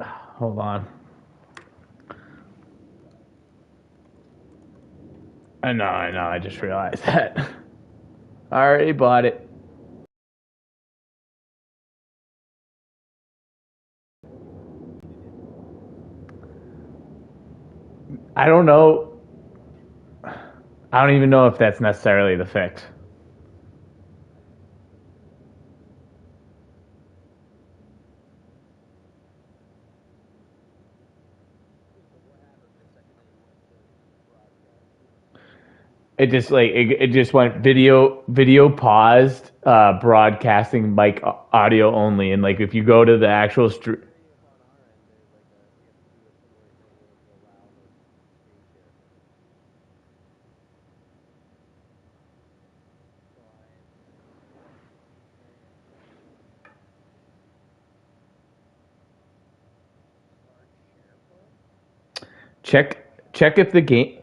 Hold on. I know. I just realized that. I already bought it. I don't know. I don't even know if that's necessarily the fix. It just it just went video paused, broadcasting mic audio only, and like if you go to the actual check if the game.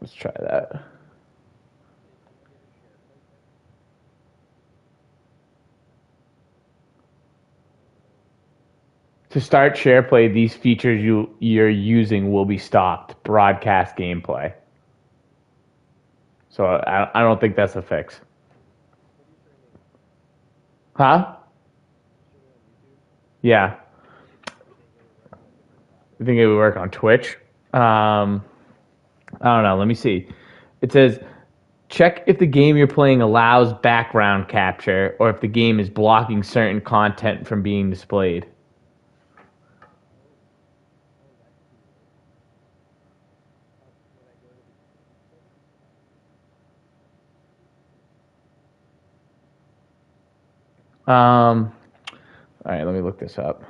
Let's try that. To start SharePlay, these features you're using will be stopped. Broadcast gameplay. So I don't think that's a fix. Huh? Yeah. I think it would work on Twitch. I don't know. Let me see. It says check if the game you're playing allows background capture or if the game is blocking certain content from being displayed. All right, let me look this up.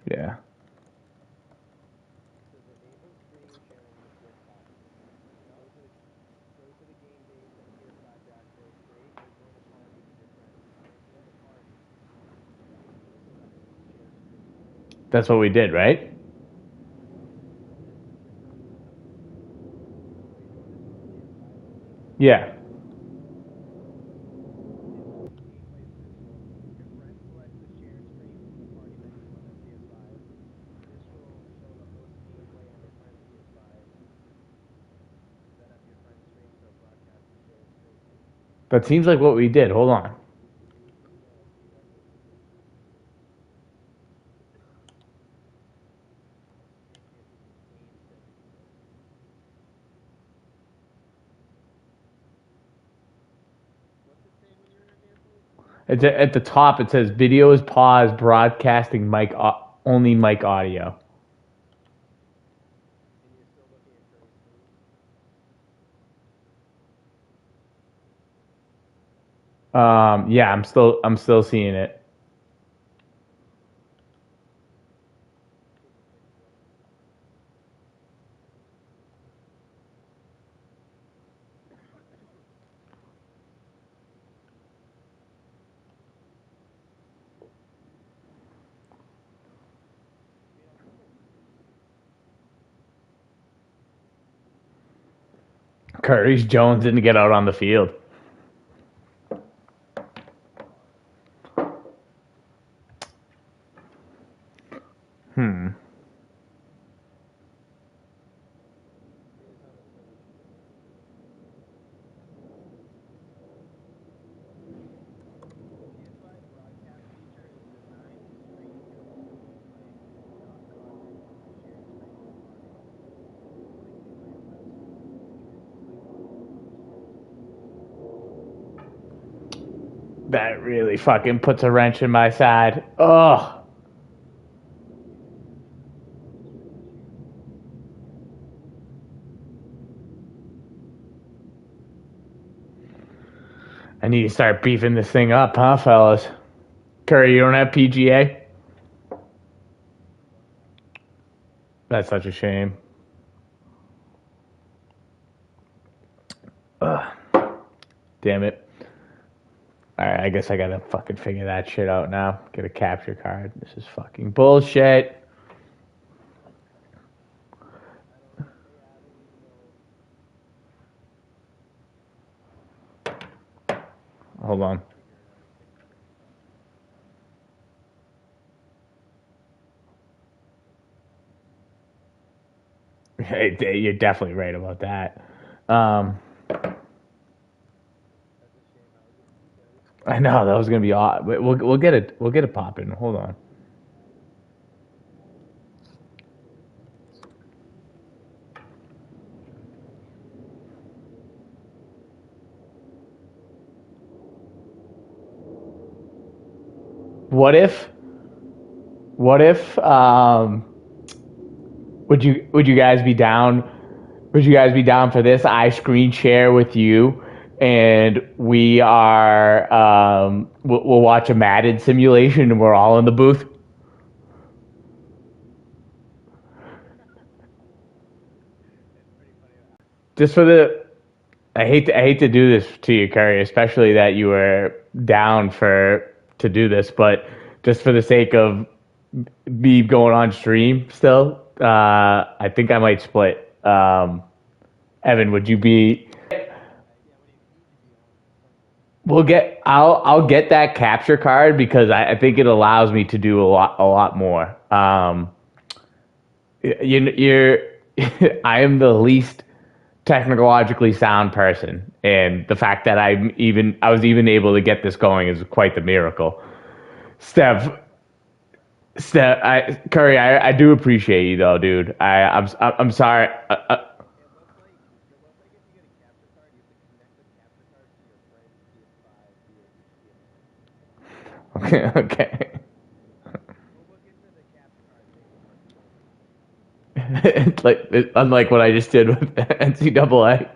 Yeah. That's what we did, right? Yeah. That seems like what we did. Hold on. At the top. It says video is paused, broadcasting only mic audio. Yeah, I'm still seeing it. Curtis Jones didn't get out on the field. Hmm. That really fucking puts a wrench in my side. Ugh. I need to start beefing this thing up, huh, fellas? Curry, you don't have PGA? That's such a shame. Ugh. Damn it. Alright, I guess I gotta fucking figure that shit out now. Get a capture card. This is fucking bullshit. Hold on. Hey, you're definitely right about that. I know that was gonna be odd. We'll get it. We'll get it popping. Hold on. What if? What if? Would you guys be down? Would you guys be down for this? I screen share with you, and we are. We'll watch a Madden simulation, and we're all in the booth. Just for the. I hate to do this to you, Curry, especially that you were down for to do this, but just for the sake of me going on stream still, I think I might split. Evan, would you be? I'll get that capture card because I think it allows me to do a lot more. You're I am the least technologically sound person, and the fact that I was even able to get this going is quite the miracle. Steph, Curry, I do appreciate you though, dude. I'm sorry. Okay, okay. Unlike what I just did with NCAA.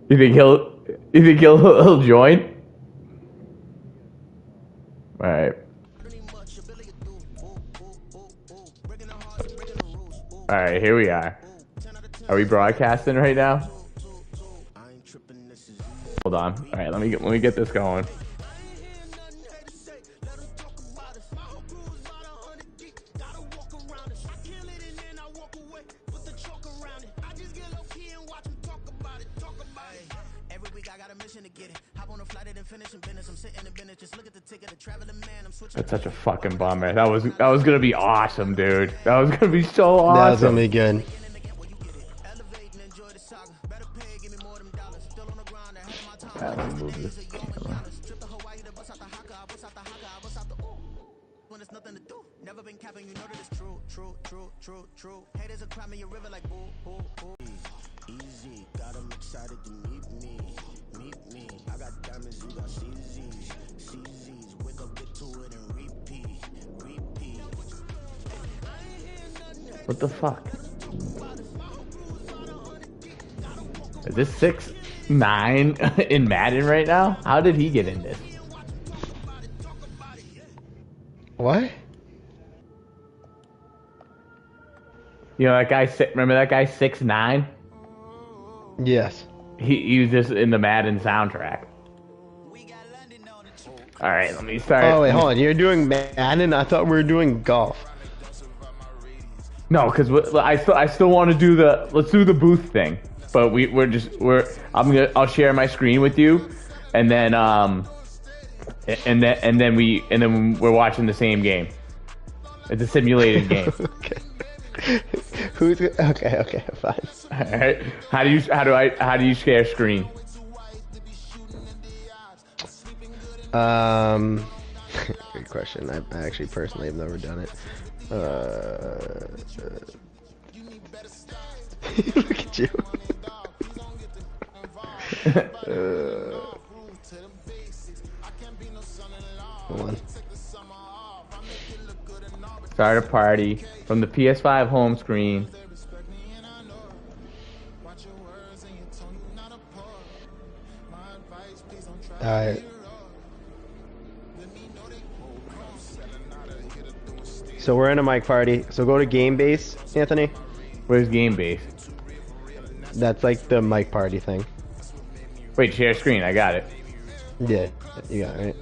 You think he'll join? All right. All right, here we are. Are we broadcasting right now? Hold on. All right, let me get this going. That's such a fucking bummer. That was gonna be awesome, dude. That was gonna be so awesome. That was gonna be good. Right, let me move this camera. Easy, got 'em excited to meet me. I got diamonds, you got CZs. Wake up, get to it and repeat. What the fuck? Is this 6'9" in Madden right now? How did he get in this? What? You know that guy. Remember that guy 6'9"? Yes. He was just in the Madden soundtrack. All right, let me start. Oh wait, hold on. You're doing Madden? I thought we were doing golf. No, because I still want to do let's do the booth thing. But I'll share my screen with you, and then we're watching the same game. It's a simulated game. Okay. Okay, fine. All right. How do you share screen? Good question. I actually personally have never done it. Look at you. Hold on. Start a party from the PS5 home screen. Alright. So we're in a mic party. So go to game base, Anthony. Where's game base? That's like the mic party thing. Wait, share screen. I got it. Yeah, you got it, right?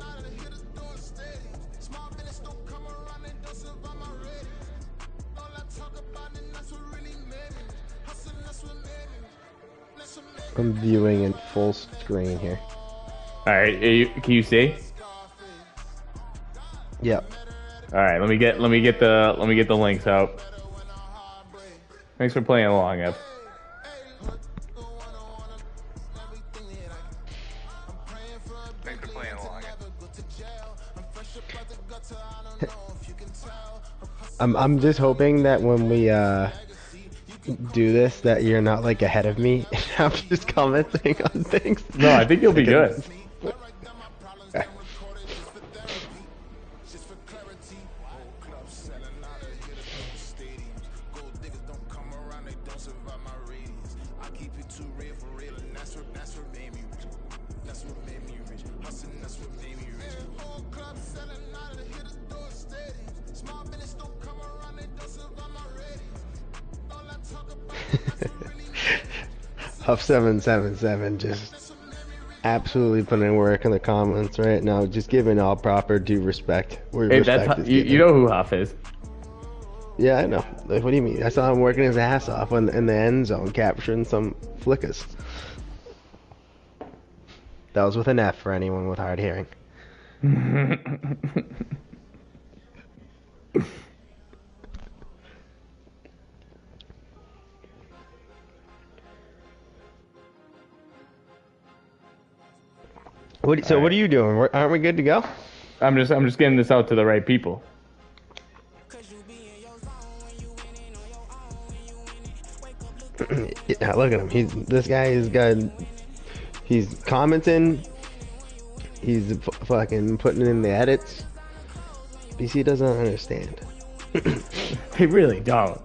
I'm viewing in full screen here. All right, can you see? Yep. All right, let me get the links out. Thanks for playing along, Ev. Thanks for playing along, I'm just hoping that when we do this that you're not like ahead of me and I'm just commenting on things. No, I think you'll be good. Okay. Huff 777 just absolutely putting in work in the comments right now, just giving all proper due respect. Where Hey, respect that's is you given. know who Huff is. Yeah, I know. Like, what do you mean? I saw him working his ass off in the end zone, capturing some flickers. That was with an F for anyone with hard hearing. What are you doing? Aren't we good to go? I'm just getting this out to the right people. Yeah, look at him. This guy is good. He's commenting. He's fucking putting in the edits. BC doesn't understand. They really don't.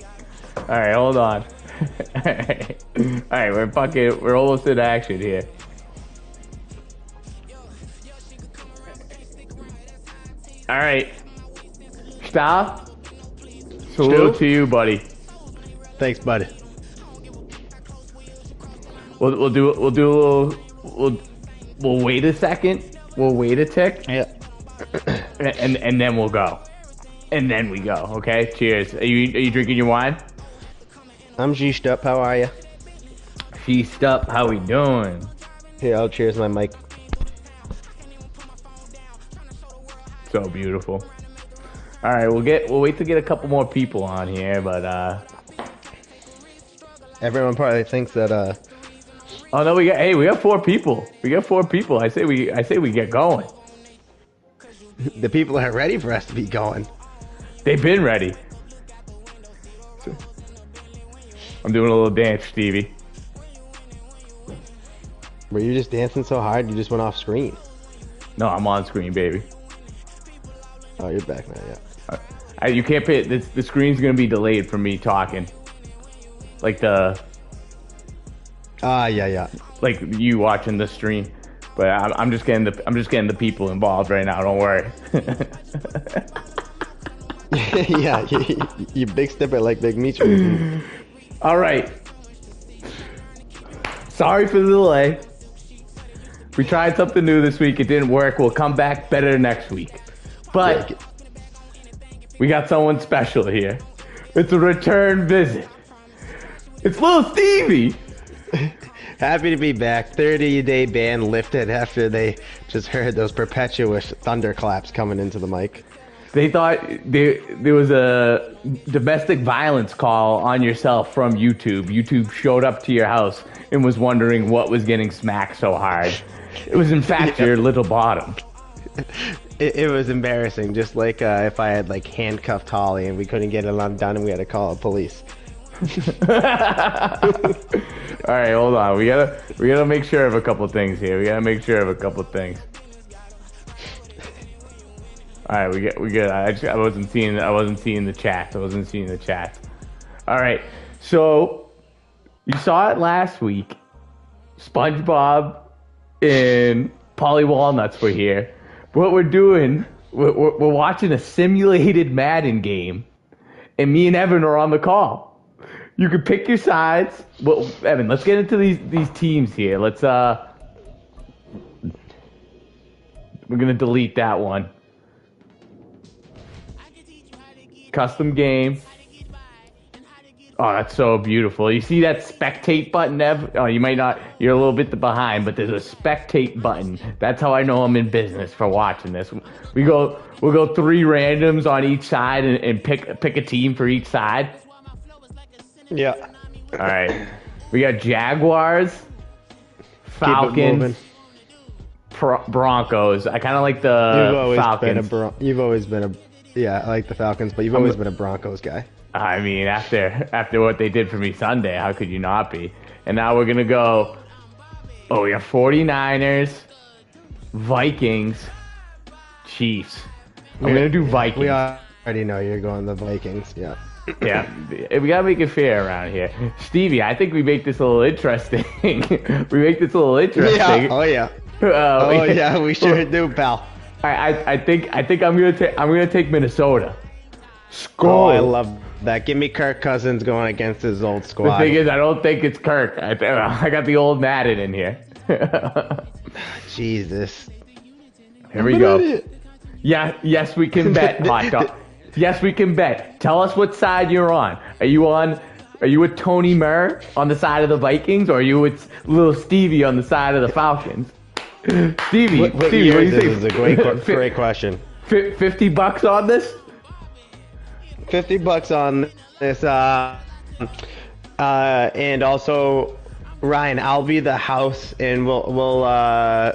All right, hold on. All right, we're almost in action here. All right, stop. Salute to you, buddy. Thanks, buddy. We'll wait a second. We'll wait a tick. Yeah. And then we'll go. And then we go. Okay. Cheers. Are you drinking your wine? I'm G'd up. How are you? Feast up. How we doing? Here, I'll cheers my mic. So beautiful. All right, we'll wait to get a couple more people on here, but Everyone probably thinks that oh no, we got 4 people. We got 4 people. I say we get going. the people aren't ready for us to be going. They've been ready. I'm doing a little dance, Stevie. Were you just dancing so hard you just went off screen? No, I'm on screen, baby. Oh, you're back now, yeah. You can't pay. The screen's gonna be delayed from me talking. Like Yeah. like you watching the stream, but I'm just getting the people involved right now. Don't worry. Yeah, you big step it like Big Meech. Was. All right. Sorry for the delay. We tried something new this week. It didn't work. We'll come back better next week. But we got someone special here. It's a return visit. It's little Stevie. Happy to be back. 30-day ban lifted after they just heard those perpetuous thunderclaps coming into the mic. They thought there was a domestic violence call on yourself from YouTube. YouTube showed up to your house and was wondering what was getting smacked so hard. It was in fact your little bottom. It was embarrassing, just like if I had like handcuffed Holly and we couldn't get it undone and we had to call the police. All right, hold on. We gotta make sure of a couple things here. We gotta make sure of a couple things. All right, we good. I wasn't seeing the chat. All right, so you saw it last week. SpongeBob and Polly Walnuts were here. What we're doing, we're watching a simulated Madden game, and me and Evan are on the call. You can pick your sides. Well, Evan, let's get into these teams here. Let's we're gonna delete that one. Custom game. Oh, that's so beautiful. You see that spectate button, Ev? Oh, you might not. You're a little bit behind, but there's a spectate button. That's how I know I'm in business for watching this. We'll go 3 randoms on each side and pick a team for each side. Yeah. All right. We got Jaguars, Falcons, Broncos. I kind of like the Falcons. You've always been a yeah. I like the Falcons, but you've always been a Broncos guy. I mean, after what they did for me Sunday, how could you not be? And now we're going to go, we have 49ers, Vikings, Chiefs. I'm going to do Vikings. We already know you're going the Vikings, yeah. Yeah, we got to make it fair around here. Stevie, I think we make this a little interesting. Yeah, oh yeah. Yeah, we sure do, pal. I think I'm going to take Minnesota. Score. Oh, I love that. Give me Kirk Cousins going against his old squad. The thing is, I don't think it's Kirk. I got the old Madden in here. Jesus. Here we go. Yeah, yes, we can bet, hot dog. Yes, we can bet. Tell us what side you're on. Are you with Tony Murr on the side of the Vikings, or are you with little Stevie on the side of the Falcons? Stevie, what do you think? This is a great question. $50 on this? $50 on this, and also Ryan, I'll be the house, and we'll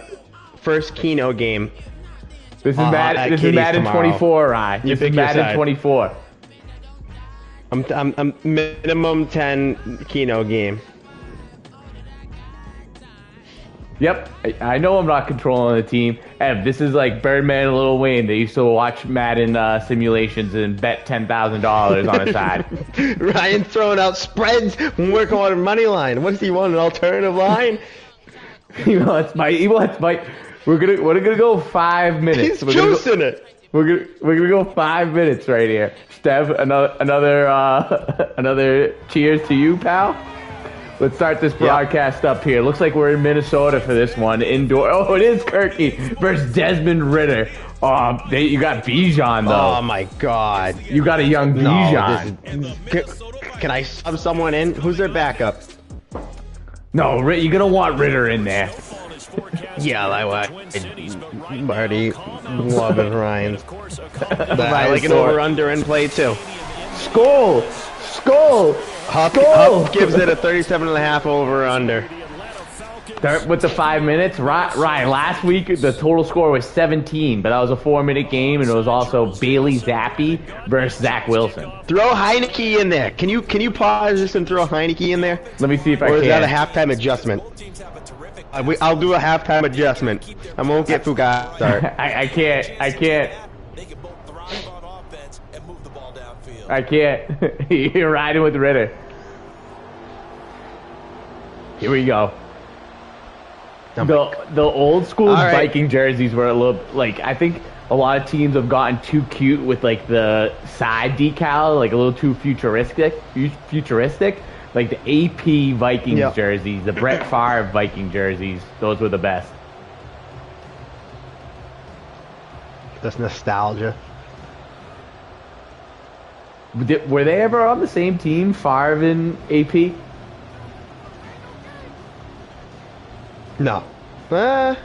first Keno game. This is Madden 24, Ryan. This is Madden 24. I'm minimum 10 Keno game. Yep, I know I'm not controlling the team. Ev, this is like Birdman and Lil Wayne. They used to watch Madden simulations and bet $10,000 on a side. Ryan's throwing out spreads when we're going money line. What does he want? An alternative line? He wants my. We're gonna go 5 minutes. He's juicing it. We're gonna go 5 minutes right here. Stev, another cheers to you, pal. Let's start this broadcast up here. Looks like we're in Minnesota for this one. Indoor. Oh, it is Kirky versus Desmond Ritter. Oh, you got Bijan, though. Oh, my God. You got a young Bijan. Can I sub someone in? Who's their backup? No, you're going to want Ritter in there. Yeah, I like Marty. Loving Ryan. I like an over-under in play, too. Skull! Huff gives it a 37.5 over/under. With the 5 minutes, Ryan. Last week the total score was 17, but that was a 4-minute game, and it was also Bailey Zappi versus Zach Wilson. Throw Heineke in there. Can you pause this and throw Heineke in there? Let me see if I can. Or is that a halftime adjustment? I'll do a halftime adjustment. I won't get Fuga start. I can't. I can't. You're riding with Ritter. Here we go. The old school Viking jerseys were a little like, I think a lot of teams have gotten too cute with like the side decal, like a little too futuristic. Like the AP Vikings jerseys, the Brett Favre Viking jerseys, those were the best. That's nostalgia. Were they ever on the same team, Favre and AP? No. Greg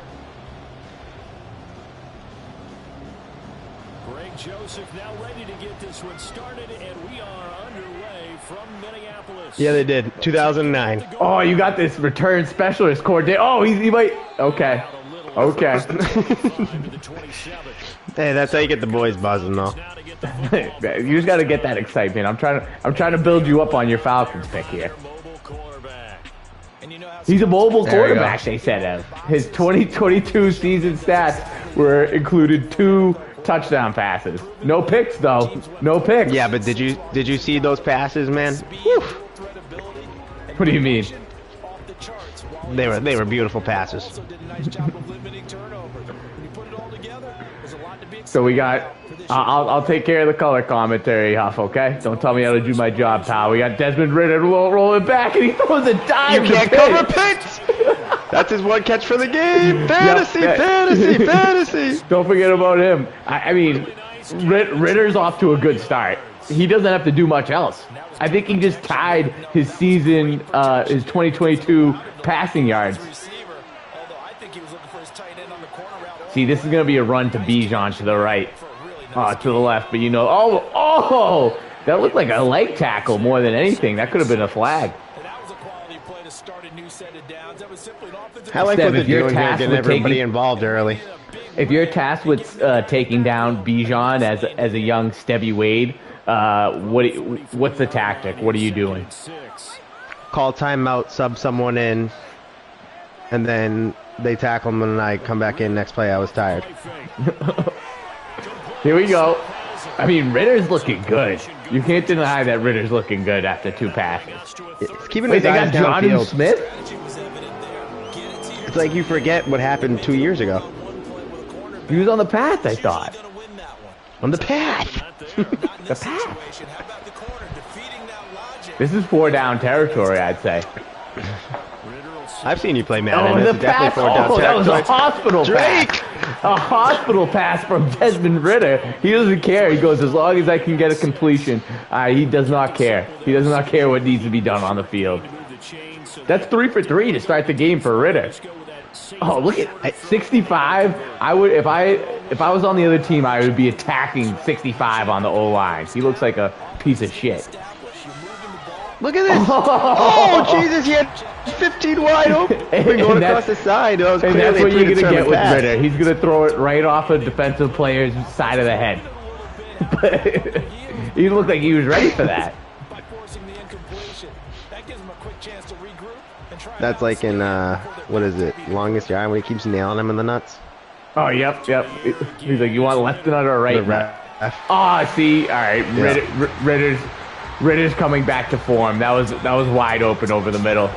Joseph now ready to get this one started, and we are underway from Minneapolis. Yeah, they did. 2009. Oh, you got this return specialist coordinator. Oh, he might. Okay. Hey, that's how you get the boys buzzing, though. You just got to get that excitement. I'm trying to build you up on your Falcons pick here. He's a mobile quarterback, they said. His 2022 season stats included 2 touchdown passes. No picks, though. No picks. Yeah, but did you see those passes, man? Whew. What do you mean? They were beautiful passes. Also did a nice job of limiting turnovers. When you put it all together, there's a lot to be excited So we got. I'll take care of the color commentary, Huff. Okay, don't tell me how to do my job, pal. We got Desmond Ritter rolling back, and he throws a dime. You can't cover Pitts. That's his one catch for the game. Fantasy, fantasy. Don't forget about him. I mean, Ritter's off to a good start. He doesn't have to do much else. I think he just tied his season, his 2022 passing yards. See, this is going to be a run to Bijan to the right, to the left. But oh, that looked like a leg tackle more than anything. That could have been a flag. I like what they're doing here, getting everybody involved early. If you're tasked with taking down Bijan as a young Stevie Wade, what's the tactic? What are you doing? Call timeout, sub someone in, and then they tackle him, and I come back in next play. I was tired. Here we go. I mean, Ritter's looking good. You can't deny that Ritter's looking good after 2 passes. It's keeping Wait, his they eyes got Jonnu downfield. Smith? It's like you forget what happened 2 years ago. He was on the path, I thought. On the path. The path. This is 4 down territory, I'd say. I've seen you play Madden. Oh, This the is definitely pass! 4 down Oh, that was a territory. hospital Drake! pass. A hospital pass from Desmond Ritter. He doesn't care. He goes, as long as I can get a completion. He does not care. He does not care what needs to be done on the field. That's 3 for 3 to start the game for Ritter. Oh, look at 65. I would if I was on the other team, I would be attacking 65 on the O-line. He looks like a piece of shit. Look at this. Oh, Jesus, he had 15 wide open. We're going across the side. That was And that's what you're going to get with pass. Ritter. He's going to throw it right off a defensive player's side of the head. He looked like he was ready for that. That's like in, what is it, Longest Yard, when he keeps nailing him in the nuts. Oh, yep. He's like, you want left nut or right The nut? ref. Oh, see, all right. Yeah. Ritter's coming back to form. That was wide open over the middle.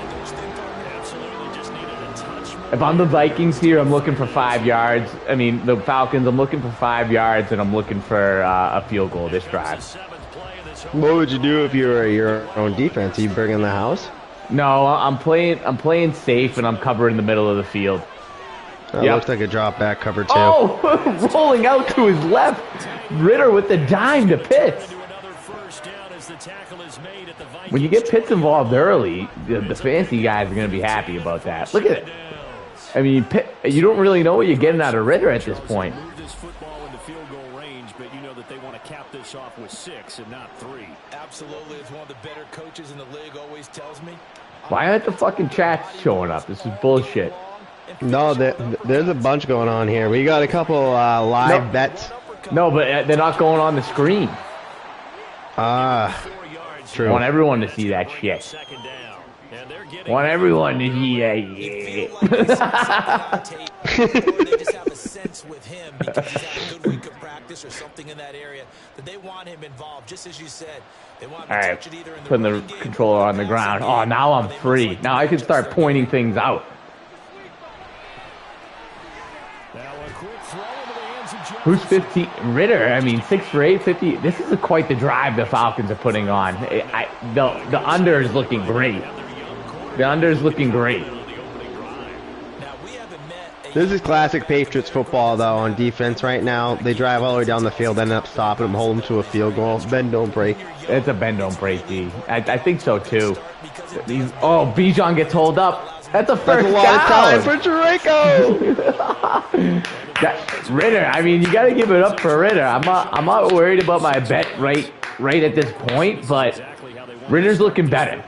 If I'm the Vikings here, I'm looking for 5 yards. I mean, the Falcons, I'm looking for 5 yards, and I'm looking for a field goal this drive. What would you do if you were your own defense? You bring in the house? No, I'm playing safe, and I'm covering the middle of the field. That looks like a drop back cover two. Oh, rolling out to his left. Ritter with the dime to Pitts. When you get Pitts involved early, the fancy guys are going to be happy about that. Look at it. I mean, you don't really know what you're getting out of Ritter at this point. This football into field goal range, but you know that they want to cap this off with 6 and not 3. Absolutely, as one of the better coaches in the league always tells me. Why aren't the fucking chats showing up? This is bullshit. No, there's a bunch going on here. We got a couple live bets. No, but they're not going on the screen. True. I want everyone to see that shit. Want everyone to see that They just have a sense with him because he's had a good week of practice or something in that area that they want him involved, just as you said. They want him to touch it either in the Putting the running game controller on the ground. Oh, now I'm free. Now I can start pointing things out. Who's 15? Ritter, I mean, 6 for 8, 50. This is quite the drive the Falcons are putting on. The under is looking great. The under is looking great. This is classic Patriots football, though, on defense right now. They drive all the way down the field, end up stopping them, hold them to a field goal. Bend, don't break. It's a bend, don't break, D. I think so, too. Bijan gets holed up. That's a first That's a long time down. for Draco. Ritter, I mean, you got to give it up for Ritter. I'm not worried about my bet right at this point, but Ritter's looking better.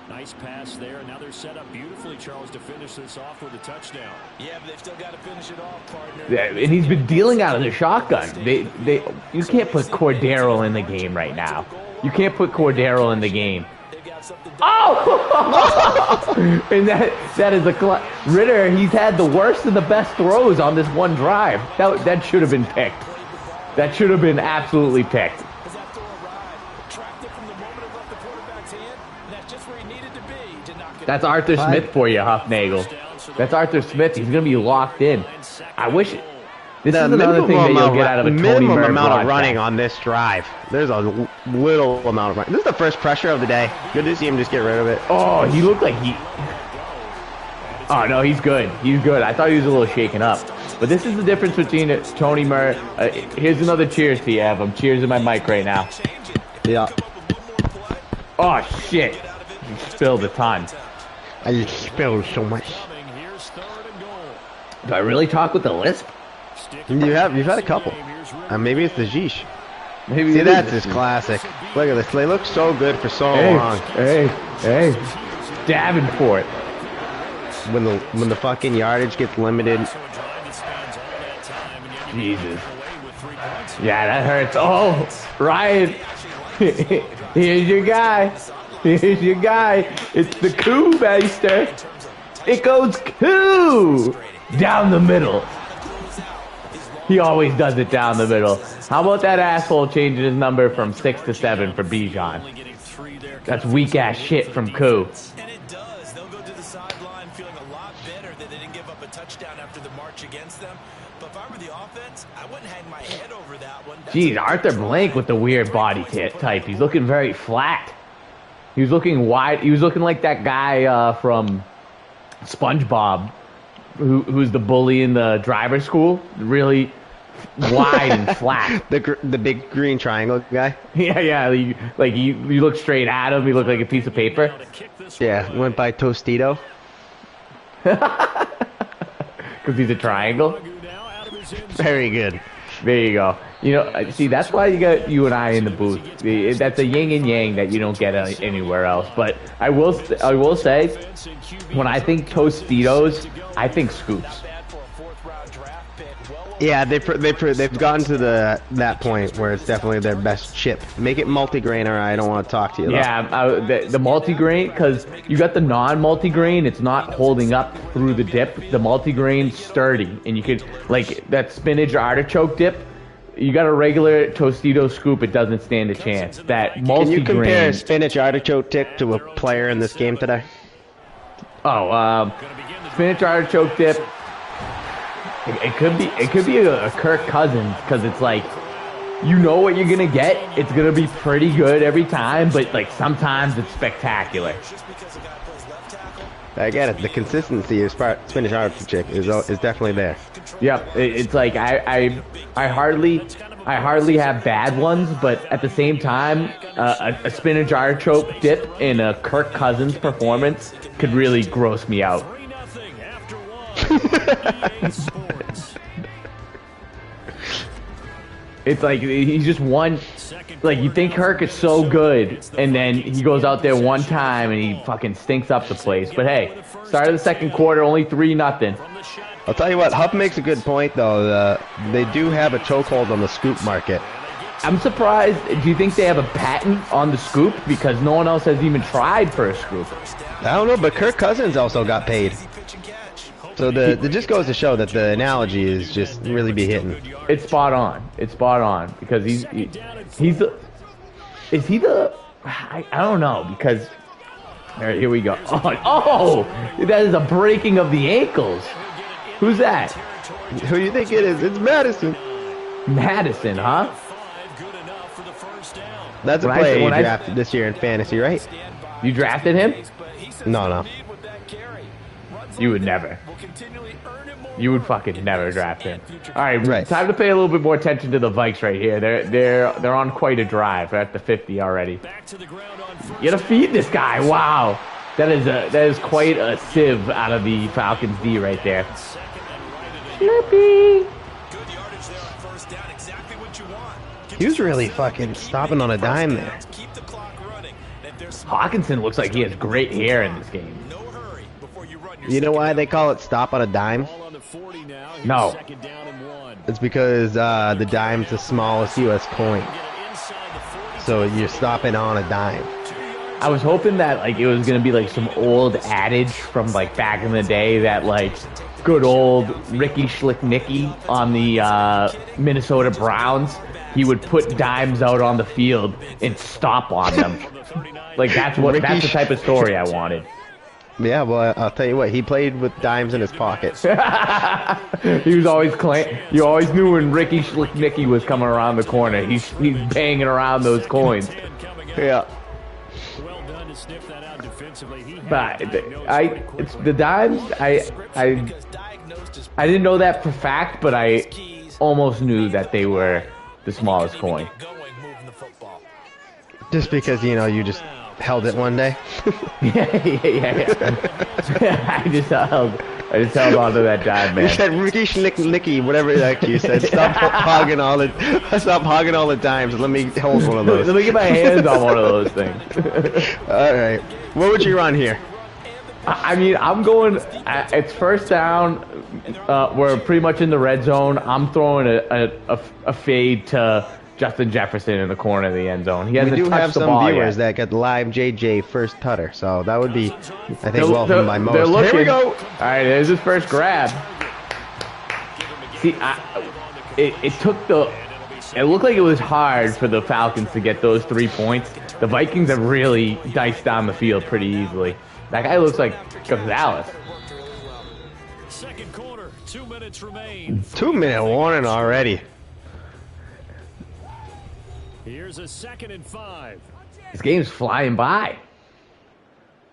Nice pass there, and now they're set up beautifully, Charles, to finish this off with a touchdown. Yeah, but they've still got to finish it off, partner. Yeah, and he's been dealing out of the shotgun. You can't put Cordero in the game right now. You can't put Cordero in the game. Oh! And that is Ritter. He's had the worst and the best throws on this one drive. That should have been picked. That should have been absolutely picked. That's Arthur Smith for you, Huffnagel. That's Arthur Smith. He's going to be locked in. I wish... This is another thing that you'll get out of a Tony minimum Murr amount broadcast. of running on this drive. There's a little amount of running. This is the first pressure of the day. Good to see him just get rid of it. Oh, he looked like he... Oh, no, he's good. He's good. I thought he was a little shaken up. But this is the difference between Tony Murr. Here's another cheers to you, Ev. I'm cheersing my mic right now. Yeah. Oh, shit. You spilled a ton. I just spilled so much. Do I really talk with a lisp? You've had a couple. Maybe it's the Jeesh. Maybe See, it that's is. his classic. Look at this. They look so good for so Hey, long. hey. Davenport. When the fucking yardage gets limited. Jesus. Yeah, that hurts. Oh, Ryan. Here's your guy. Here's your guy. It's the coup, Meister. It goes coup down the middle. He always does it down the middle. How about that asshole changing his number from 6 to 7 for Bijan? That's weak ass shit from coup. And it does. They'll go to the sideline feeling a lot better that they didn't give up a touchdown after the march against them. But if I were the offense, I wouldn't hang my head over that one. Jeez, Arthur Blank with the weird body type. He's looking very flat. He was looking wide. He was looking like that guy from SpongeBob, who's the bully in the driver's school. Really wide and flat. The big green triangle guy. Yeah. You look straight at him. He looked like a piece of paper. Yeah, went by Tostito. Because he's a triangle. Very good. There you go. You know, see, that's why you got you and I in the booth. That's a yin and yang that you don't get anywhere else. But I will say, when I think Tostitos, I think scoops. Yeah, they've gotten to that point where it's definitely their best chip. Make it multigrain, or I don't want to talk to you. Though. Yeah, the multigrain, because you got the non-multigrain, it's not holding up through the dip. The multigrain's sturdy, and you could, like that spinach artichoke dip. You got a regular Tostito scoop, it doesn't stand a chance. That multigrain. Can you compare a spinach artichoke dip to a player in this game today? Spinach artichoke dip. It could be a Kirk Cousins, because it's like, you know what you're gonna get. It's gonna be pretty good every time, but like sometimes it's spectacular. I get it. The consistency of spinach artichoke is definitely there. Yep, it's like I hardly have bad ones, but at the same time, a spinach artichoke dip in a Kirk Cousins performance could really gross me out. It's like he's just one. Like, you think Kirk is so good, and then he goes out there one time and he fucking stinks up the place. But hey, start of the second quarter, only 3-0. I'll tell you what, Huff makes a good point though. They do have a chokehold on the scoop market. I'm surprised. Do you think they have a patent on the scoop? Because no one else has even tried for a scoop. I don't know, but Kirk Cousins also got paid. So it just goes to show that the analogy is just really be hitting. It's spot on. It's spot on because he's the. Is he the? I don't know because. All right, here we go. Oh, that is a breaking of the ankles. Who's that? Who do you think it is? It's Madison. Madison, huh? That's a player you drafted this year in fantasy, right? You drafted him? No. You would never. You would fucking never draft him. All right, time to pay a little bit more attention to the Vikes right here. They're on quite a drive. They're at the 50 already. You gotta feed this guy. Wow, that is quite a sieve out of the Falcons D right there. Slurpee. He was really fucking stopping on a dime there. Hawkinson looks like he has great hair in this game. You know why they call it stop on a dime? No. It's because the dime's the smallest U.S. coin. So you're stopping on a dime. I was hoping that like it was gonna be like some old adage from like back in the day that like good old Ricky Schlicknicki on the Minnesota Browns, he would put dimes out on the field and stop on them Like that's the type of story I wanted. Yeah, well, I'll tell you what. He played with dimes in his pocket. He was always you always knew when Ricky Schlicknicky was coming around the corner. He's banging around those coins. Yeah. Well done to sniff that out defensively. But it's the dimes. I didn't know that for fact, but I almost knew that they were the smallest coin. Just because you just held it one day. Yeah. I just held on to that dime, man. You said Ricky Schnicky, whatever the heck you said. Stop hogging all the dimes. Let me hold one of those. Let me get my hands on one of those things. All right. What would you run here? I mean, I'm going. It's first down. We're pretty much in the red zone. I'm throwing a fade to Justin Jefferson in the corner of the end zone. He hasn't we do touched have the some ball viewers yet. that got live JJ first tutter, so that would be, I think, welcome by most. They're looking. Here we go. All right, there's his first grab. See, it took the. It looked like it was hard for the Falcons to get those 3 points. The Vikings have really diced down the field pretty easily. That guy looks like Gonzalez. Second quarter, 2 minutes remain. 2-minute warning already. Here's a 2nd and 5. This game's flying by.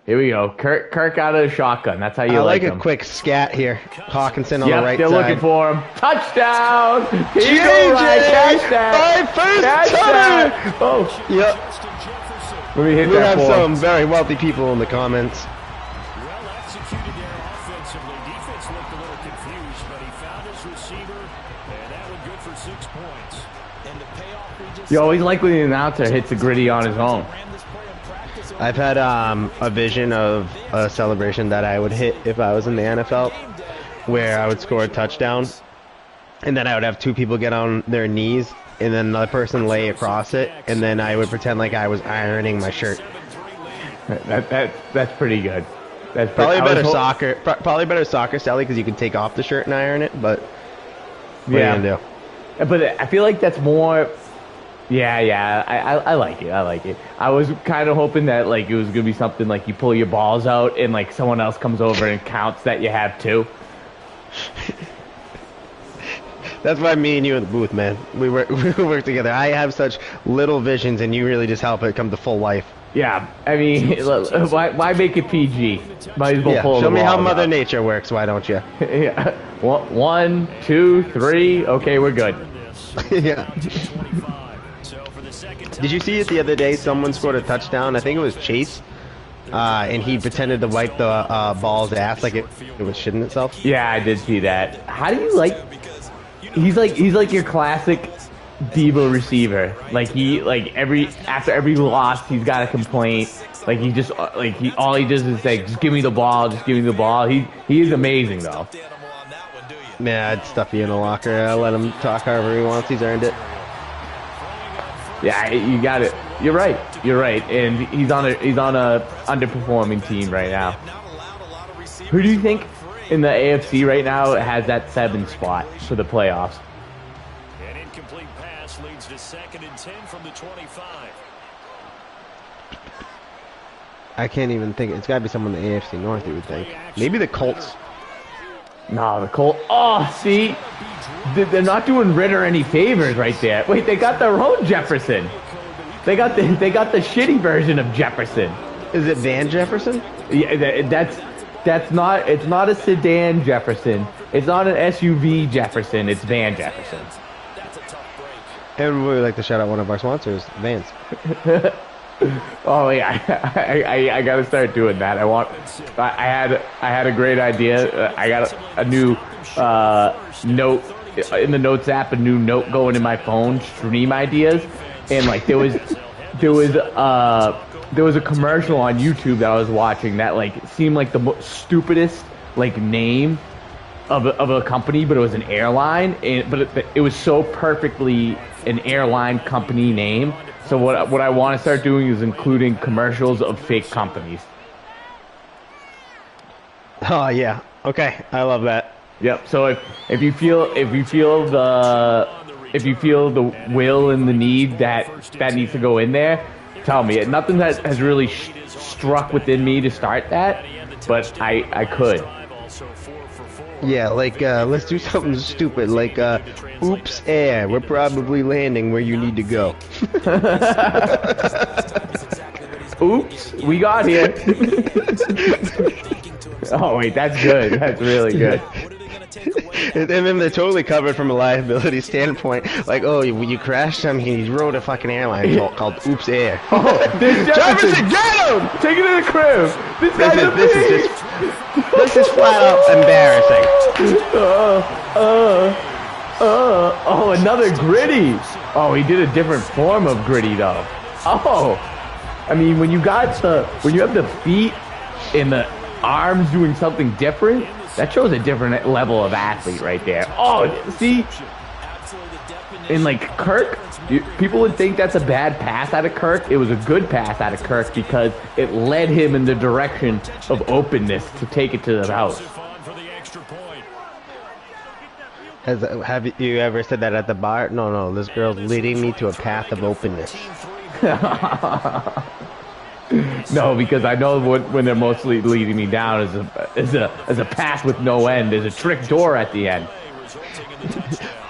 Here we go. Kirk out of the shotgun. That's how you I like him. a quick scat here. Hawkinson on the right they're side. looking for him. Touchdown! Here you JJ! go, Ryan. Catch that. My first Catch tutter! that. Oh, Yep. Justin Jefferson. let me hit We that have for some him. very wealthy people in the comments. Well executed there offensively. Defense looked a little confused, but he found his receiver, and that one good for 6 points. And the payoff we just You always like when the announcer hits a gritty on his own. ran this play in practice. I've had a vision of a celebration that I would hit if I was in the NFL, where I would score a touchdown, and then I would have 2 people get on their knees, and then another person lay across it, and then I would pretend like I was ironing my shirt. That's pretty good. That's Probably I better was soccer. Probably better soccer, Sally, because you can take off the shirt and iron it. But what are you gonna do? But I feel like that's more. Yeah. I like it. I like it. I was kind of hoping that like it was gonna be something like you pull your balls out and like someone else comes over and counts that you have 2. That's why me and you in the booth, man. We work together. I have such little visions, and you really just help it come to full life. Yeah, I mean, why make it PG? Might as well Yeah, pull show the me how balls Mother out. Nature works. Why don't you? Yeah. 1, 2, 3. Okay, we're good. Yeah. So for the second time, Did you see it the other day? Someone scored a touchdown. I think it was Chase, and he pretended to wipe the ball's ass like it was shitting itself. Yeah, I did see that. How do you like? He's like your classic diva receiver. Like after every loss, he's got a complaint. Like he just all he does is say, just give me the ball, just give me the ball. He is amazing though. Yeah, I'd stuff you in a locker. I'll let him talk however he wants. He's earned it. Yeah, you got it. You're right. And he's on a underperforming team right now. Who do you think in the AFC right now has that 7 spot for the playoffs? an incomplete pass leads to 2nd and 10 from the 25. I can't even think. It's got to be someone in the AFC North, you would think. Maybe the Colts. No, the Colts. Oh, see, they're not doing Ritter any favors right there. Wait, they got their own Jefferson. They got the shitty version of Jefferson. Is it Van Jefferson? Yeah, that's not. It's not a sedan Jefferson. It's not an SUV Jefferson. It's Van Jefferson. And we would like to shout out one of our sponsors, Vans. Oh yeah, I gotta start doing that. I had a great idea. I got a new note in the notes app, a new note going in my phone, stream ideas, and like there was a commercial on YouTube that I was watching that like seemed like the stupidest like name of a company, but it was an airline, but it was so perfectly an airline company name. So what I want to start doing is including commercials of fake companies. Oh yeah. Okay, I love that. Yep. So if you feel the will and the need that needs to go in there, tell me. Nothing that has really struck within me to start that, but I could. Yeah, like, let's do something stupid, like, oops, air, we're probably landing where you need to go. Oops, we got here. Oh, wait, that's good. That's really good. And then they're totally covered from a liability standpoint. Like, oh, you crashed him, he rode a fucking airline called Oops Air. Oh, this Jefferson, get him! Take it to the crib! This is flat out embarrassing. Oh, another gritty. Oh, he did a different form of gritty though. Oh, I mean, when you have the feet and the arms doing something different, that shows a different level of athlete right there. Oh, see, in like Kirk, people would think that's a bad pass out of Kirk. It was a good pass out of Kirk because it led him in the direction of openness to take it to the house. Have you ever said that at the bar? No, this girl's leading me to a path of openness. No, because I know when they're mostly leading me down is a path with no end. There's a trick door at the end.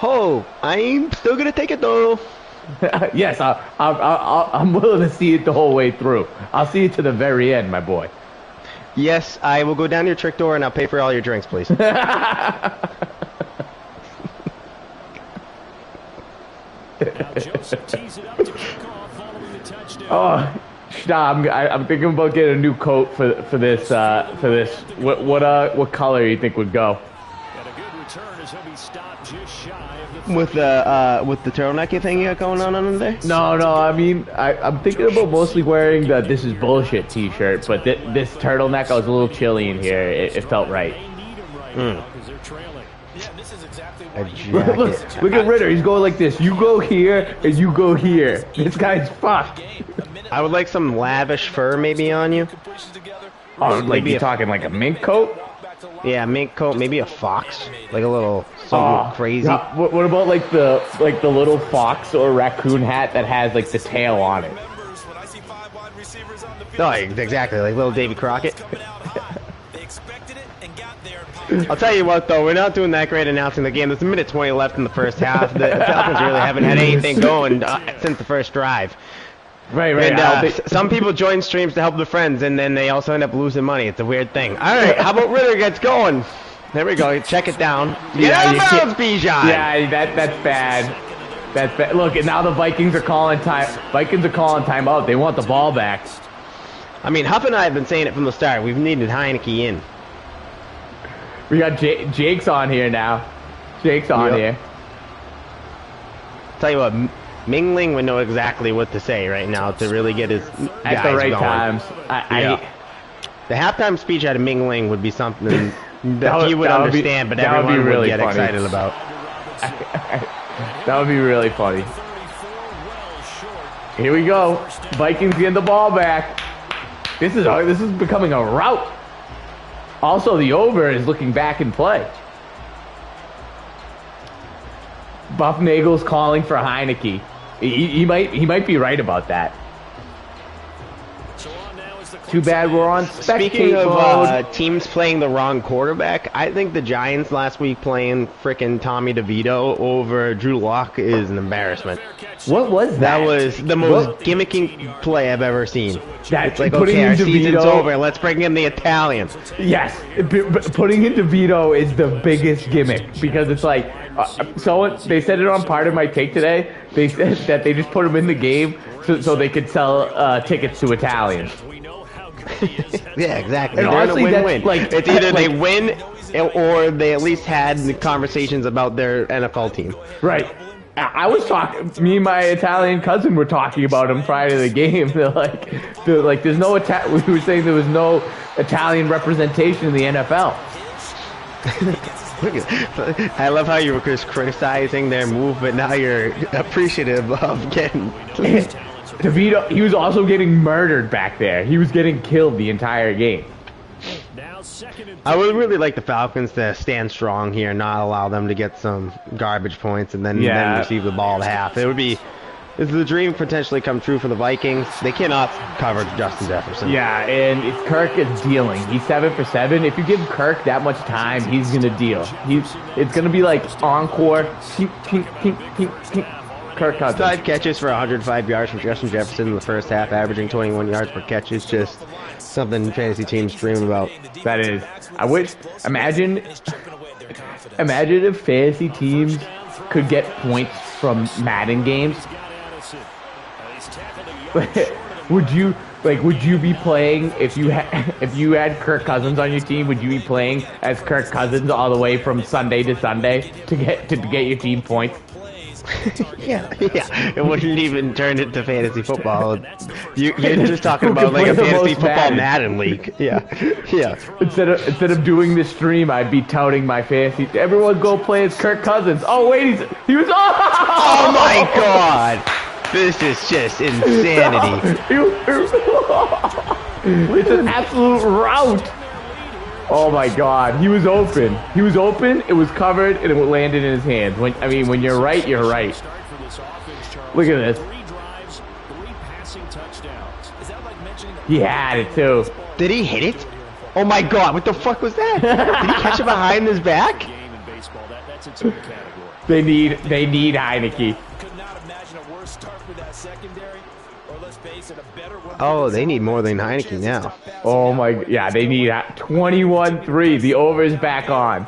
Oh, I'm still gonna take it though. Yes, I'm willing to see it the whole way through. I'll see it to the very end, my boy. Yes, I will go down your trick door and I'll pay for all your drinks, please. Oh, stop! I'm thinking about getting a new coat for this. What color you think would go? With the turtleneck thing you got going on under there? No. I mean, I'm thinking about mostly wearing the "This is bullshit" T-shirt, but this turtleneck, I was a little chilly in here. It felt right. Look at Ritter. He's going like this. You go here and you go here. This guy's fucked. I would like some lavish fur maybe on you. Oh, like you talking like a mink coat? Yeah, mink coat, maybe a fox, like a little something crazy. What about like the little fox or raccoon hat that has like the tail on it? No, exactly, like little Davy Crockett. I'll tell you what, though, we're not doing that great announcing the game. There's a minute 20 left in the first half. The Falcons really haven't had anything going since the first drive. Right. And some people join streams to help their friends, and then they also end up losing money. It's a weird thing. All right, how about Ritter gets going? There we go. Check it down. Get out of bounds, Bijan. Yeah, that's bad. That's bad. Look, and now the Vikings are calling time. Vikings are calling timeout. They want the ball back. I mean, Huff and I have been saying it from the start. We've needed Heineke in. We got Jake's on here now. Jake's on here. Tell you what, Mingling would know exactly what to say right now to really get his at the right going. times. The halftime speech out of Mingling would be something that he would understand, but everyone would get excited about. That would be really funny. Here we go. Vikings getting the ball back. This is becoming a rout. Also, the over is looking back in play. Buff Nagel's calling for Heineke. He might be right about that. Too bad we're on spectate Speaking of mode. Teams playing the wrong quarterback, I think the Giants last week playing frickin' Tommy DeVito over Drew Lock is an embarrassment. What was that? That was the most gimmicky play I've ever seen. That's like, putting okay, our in season's DeVito, over. Let's bring in the Italian. Yes, putting in DeVito is the biggest gimmick because it's like, they said it on part of my take today. They said that they just put him in the game so they could sell tickets to Italians. Yeah, exactly. And they're honestly, in a win-win. like it's either they win or they at least had conversations about their NFL team. Right. I was talking. Me and my Italian cousin were talking about him prior to the game. They're like, there's no we were saying there was no Italian representation in the NFL. I love how you were just criticizing their move, but now you're appreciative of getting. DeVito, he was also getting murdered back there. He was getting killed the entire game. I would really like the Falcons to stand strong here, not allow them to get some garbage points and then receive the ball at half. It would be This is a dream potentially come true for the Vikings. They cannot cover Justin Jefferson. Yeah, and if Kirk is dealing. He's 7 for 7. If you give Kirk that much time, he's gonna deal. It's gonna be like encore. Tink, tink, tink, tink, tink. Kirk Cousins. 5 catches for 105 yards from Justin Jefferson in the first half, averaging 21 yards per catch is just something fantasy teams dream about. That is. I wish. Imagine if fantasy teams could get points from Madden games. Would you be playing if you had Kirk Cousins on your team? Would you be playing as Kirk Cousins all the way from Sunday to Sunday to get your team points? yeah. It wouldn't even turn into fantasy football. You're just talking about like a fantasy football Madden league. Yeah. Instead of doing this stream, I'd be touting my fantasy. Everyone go play as Kirk Cousins. Oh wait, he was. Oh my God! This is just insanity. It's an absolute rout. Oh my God, he was open. It was covered, and it landed in his hands. When you're right, you're right. Look at this. He had it too. Did he hit it? Oh my God, what the fuck was that? Did he catch it behind his back? They need Heineke. Oh, they need more than Heineke now. Oh my, yeah, they need 21-3. The over's back on.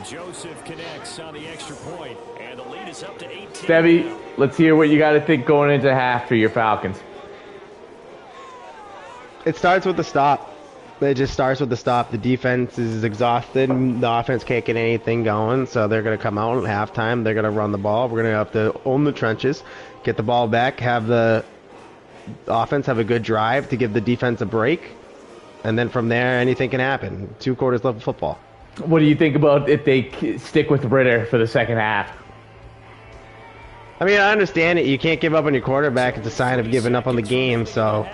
Joseph connects on the extra point, and the lead is up to 18. Stevie, let's hear what you got to think going into half for your Falcons. It starts with the stop. It just starts with the stop. The defense is exhausted. The offense can't get anything going, so they're going to come out at halftime. They're going to run the ball. We're going to have to own the trenches, get the ball back, have the offense have a good drive to give the defense a break, and then from there, anything can happen. 2 quarters left of football. What do you think about if they stick with Ritter for the second half? I mean, I understand it. You can't give up on your quarterback. It's a sign of giving up on the game, so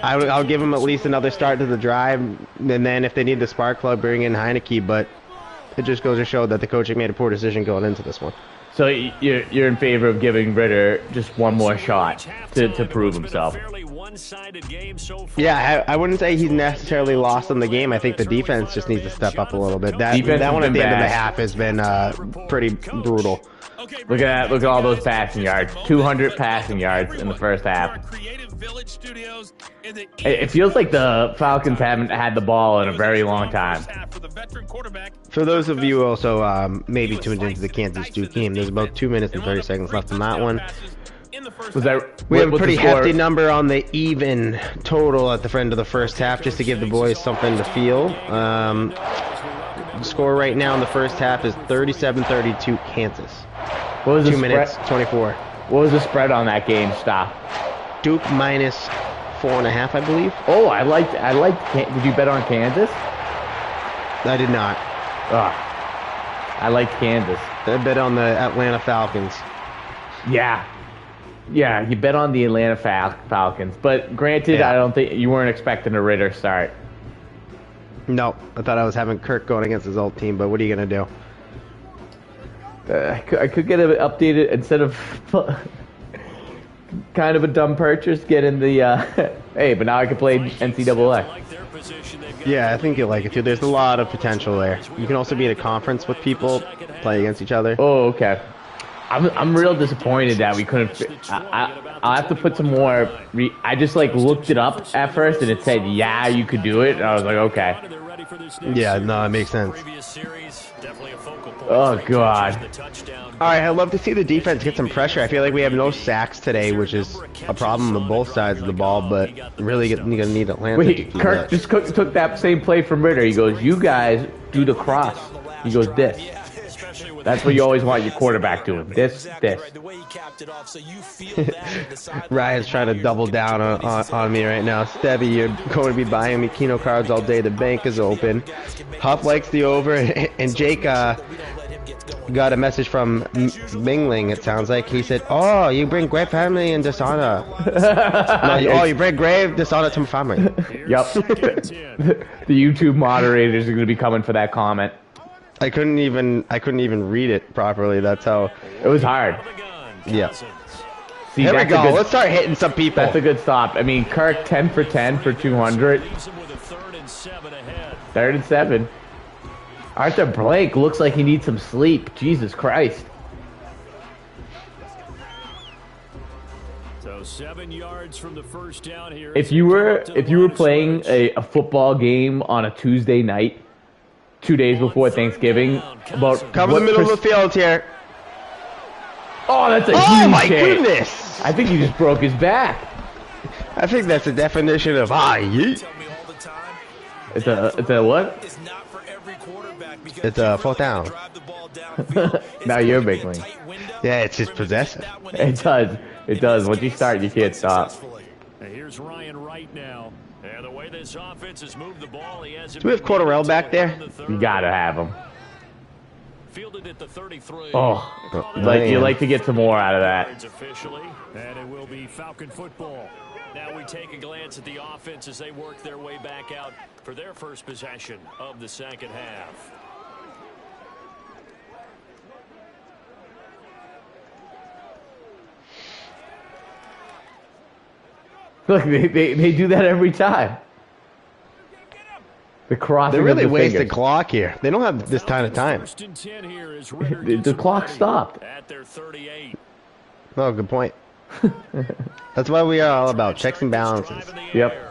I'll give them at least another start to the drive, and then if they need the spark plug, bring in Heineke, but it just goes to show that the coaching made a poor decision going into this one. So you're in favor of giving Ritter just one more shot to prove himself? Yeah, I wouldn't say he's necessarily lost in the game. I think the defense just needs to step up a little bit. That one at the end of the half has been pretty brutal. Look at that. Look at all those passing yards. 200 passing yards in the first half. It feels like the Falcons haven't had the ball in a very long time. For those of you also maybe tuned into the Kansas Duke game, there's about 2 minutes and 30 seconds left on that one. We have a pretty hefty number on the even total at the end of the first half, just to give the boys something to feel. The score right now in the first half is 37-32 Kansas. What was the 2 minutes, 24. What was the spread on that game? Stop. Duke minus 4.5, I believe. Oh, I liked. Did you bet on Kansas? I did not. I liked Kansas. I bet on the Atlanta Falcons. Yeah, you bet on the Atlanta Falcons. But granted, yeah. I don't think you weren't expecting a Ritter start. No, I thought I was having Kirk going against his old team, but what are you going to do? I could get it updated instead of kind of a dumb purchase, get in the hey, but now I can play NCAA. Yeah, I think you'll like it too. There's a lot of potential there. You can also be at a conference with people, play against each other. Oh, okay. I'm real disappointed that we couldn't. I'll have to put some more. I just looked it up at first and it said yeah you could do it, and I was like okay. Yeah, no, it makes sense. Oh God. All right, I'd love to see the defense get some pressure. I feel like we have no sacks today, which is a problem on both sides of the ball, but really you're gonna need Atlanta. Wait, Kirk just took that same play from Ritter. He goes, "You guys do the cross." He goes, "This." That's what you always want your quarterback doing. This. Ryan's trying to double down on me right now. Stevie, you're going to be buying me Keno cards all day. The bank is open. Huff likes the over, and Jake got a message from Mingling, it sounds like. He said, "Oh, you bring great family and dishonor." No, you bring grave dishonor to my family. Yep. The YouTube moderators are going to be coming for that comment. I couldn't even read it properly. That's how. It was hard. Yeah. See, Here we that's a go. good- Let's start hitting some people. That's a good stop. I mean, Kirk 10 for 10 for 200. Leaves him with a 3rd and 7 ahead. 3rd and 7. Arthur Blake looks like he needs some sleep. Jesus Christ. So 7 yards from the first down here. If you were playing a football game on a Tuesday night, 2 days before Thanksgiving, about Cover what the middle of the field here. Oh, that's a Oh huge my hit. goodness! I think he just broke his back. I think that's the definition of yeet. Tell me all the time, It's a what? it's not for every quarterback because It's a 4th down. drive the ball downfield. It's Now got you're to be big a league. tight window. Yeah, it's just possessive. That one It does. It does. Once you start, you can't stop. successfully. And here's Ryan Wright now. And the way this offense has moved the ball, he hasn't. Do we have been able Cordarrelle to back there? in the third. You gotta have him. Fielded at the 33. Oh, Called it you man. like to get some more out of that. yards officially, and it will be Falcon football. Now we take a glance at the offense as they work their way back out for their first possession of the second half. Look, they do that every time. The crossing. They're really of the wasting fingers. clock here. They don't have this kind of time. First and 10 here as Ritter The gets it clock ready stopped. at their 38. Oh, good point. That's why we are all about checks and balances. Drive in the Yep. air.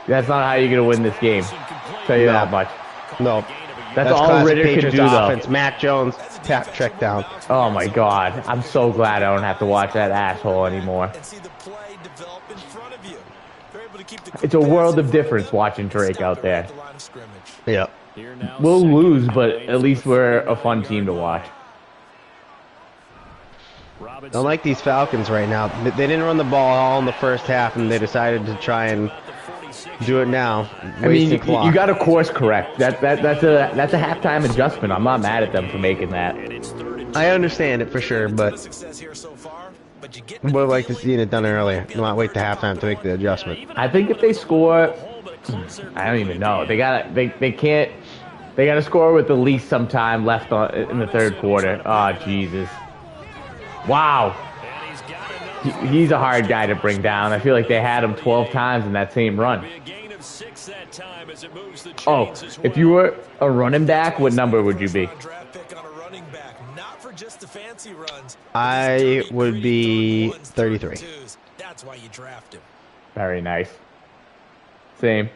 That's not how you're gonna win this game. Tell you No. that much. No, That's all classic Ritter can Patriots do, though. offense. Mac Jones, tap, check down. Oh my God, I'm so glad I don't have to watch that asshole anymore. And see the play develop in front of you. They're able to keep the It's a world of difference watching Drake out there. the line of scrimmage. Yep. Here now, We'll second lose, and but 8 at least for we're the a fun team to watch. Robinson Don't like these Falcons right now. They didn't run the ball all in the first half, and they decided to try and at the 46. do it now. I mean, Wasting clock. you got to course correct. That's a halftime adjustment. I'm not mad at them for making that. And it's 3rd and I understand it for sure, but Success here so far, but you get would have liked to see it done earlier. Not wait to halftime to make the adjustment. I think if they score, hole, but a closer I don't even know. They can't. They got to score with at least some time left in the third quarter. Oh Jesus! Wow, And he's got another. he's a hard guy to bring down. I feel like they had him 12 times in that same run. Be a gain of 6 that time as it moves the Oh, chains as if well. you were a running back, what number would you be? draft pick on a running back, not for just the fancy runs. I would be 33. That's why you draft him. Very nice. Same.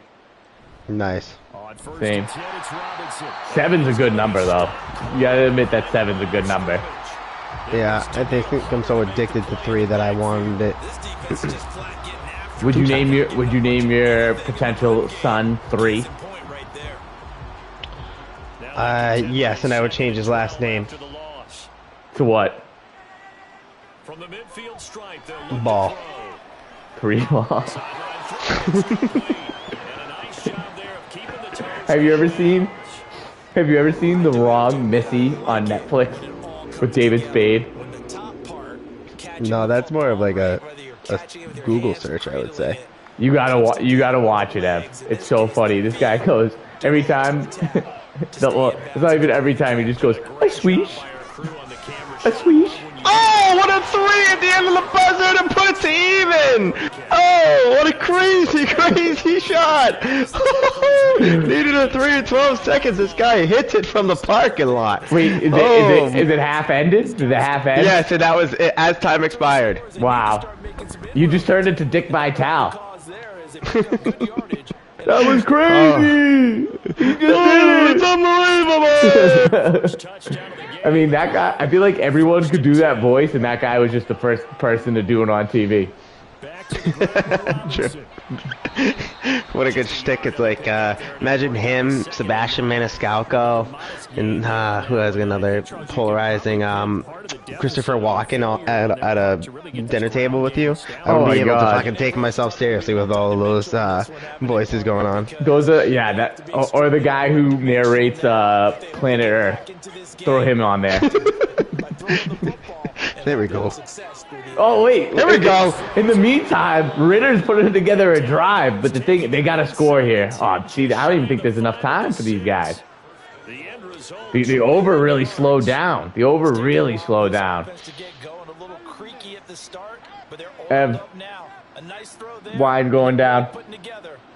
Nice. On first Same. and 10, it's Robinson. 7's a good number, though. You gotta admit that 7's a good number. Yeah, I think I'm so addicted to 3 that I wanted it. This defense is just flat getting after Would you name your potential son 3? the point right there. Now Yes, and I would change his last name. after the loss. To what? From the midfield stripe, they'll look Ball. to throw. 3 balls. Sideline throw is complete. And a nice job there of keeping the toes Have you ever on the seen? balls. Have you ever seen The Wrong Missy on Netflix with David Spade? When the top part, catching No, that's more of like a whether you're a catching it with your Google hands or search, I would cradling say. it. You gotta watch it, Ev. It's so funny. This guy goes every time. It's not even every time. He just goes, "I swish, By our crew on the camera I shot. swish." Oh, what a 3 at the end of the buzzer to put it to even! Oh, what a crazy, crazy shot! Needed a 3 in 12 seconds. This guy hits it from the parking lot. Wait, is it half ended? Is it half end? Yeah, so that was it, as time expired. Wow. You just turned into Dick Vitale. Cause there is it picked up good yardage. That was crazy. He just did It's unbelievable! Touchdown of the game. I mean, that guy. I feel like everyone could do that voice, and that guy was just the first person to do it on TV. Back to the ground, Robinson. What a good shtick. It's like, imagine him, Sebastian Maniscalco, and who has another polarizing, Christopher Walken at a dinner table with you. I Oh would my be able God. to fucking take myself seriously with all of those voices going on. Those are or the guy who narrates Planet Earth. Into this game Throw him on there. by throwing the football and There we go. success through the Oh wait, There we go. In the meantime, Ritter's putting together a drive, but the thing they got to score here. Oh, see, I don't even think there's enough time for these guys. The end The over really slowed down. The over really slowed down. Wide going down.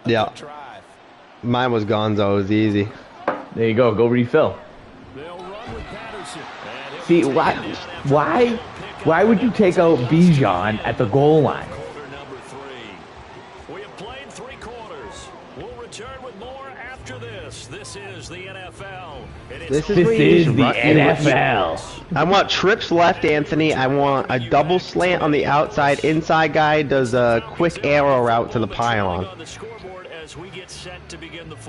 Yeah. Mine was Gonzo. It was easy. There you go. Go refill. See, why would you take out Bijan at the goal line? We have played 3 quarters. We'll return with more after this. This is the NFL. This is the NFL. I want trips left, Anthony. I want a double slant on the outside. Inside guy does a quick arrow route to the pylon.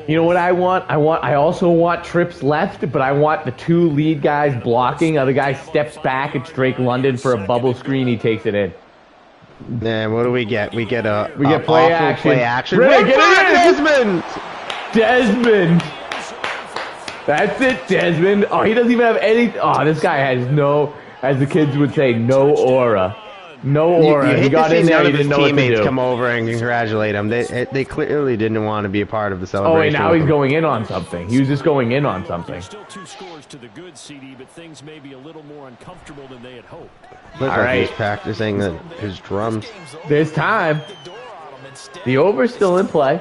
You know what I want? I also want trips left, but I want the 2 lead guys blocking. Other guy steps back. It's Drake London for a bubble screen. He takes it in. Man, what do we get? We get play action. Play action. Drake, get it Desmond. Desmond. That's it, Desmond. Oh, he doesn't even have any. Oh, this guy has no, as the kids would say, no aura. No aura. He got in there. He didn't know what to do. Come over and congratulate him. They clearly didn't want to be a part of the celebration. Oh, and now he's going in on something. He was just going in on something. Still 2 scores to the good, CD, but things may be a little more uncomfortable than they had hoped. Looks like he's practicing his drums. There's time. The over's still in play.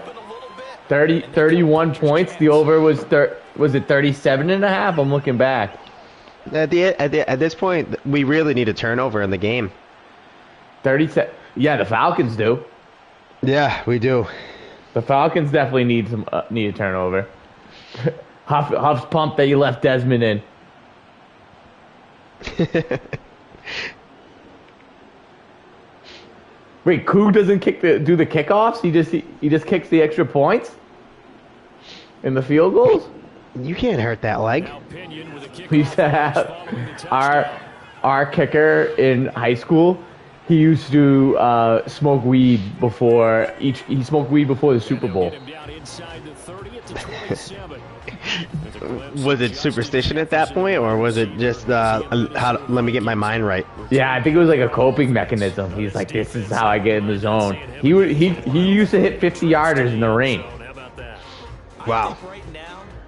31 points. The over was it 37.5? I'm looking back. At this point, we really need a turnover in the game. 37. Yeah, the Falcons do. Yeah, we do. The Falcons definitely need a turnover. Huff's pumped that you left Desmond in. Wait, Coog doesn't do the kickoffs? He just kicks the extra points in the field goals? You can't hurt that leg. We used to have our kicker in high school. He used to smoke weed before he smoked weed before the Super Bowl. Was it superstition at that point, or was it just let me get my mind right? Yeah, I think it was like a coping mechanism. He's like, this is how I get in the zone. He used to hit 50-yarders in the rain. Wow.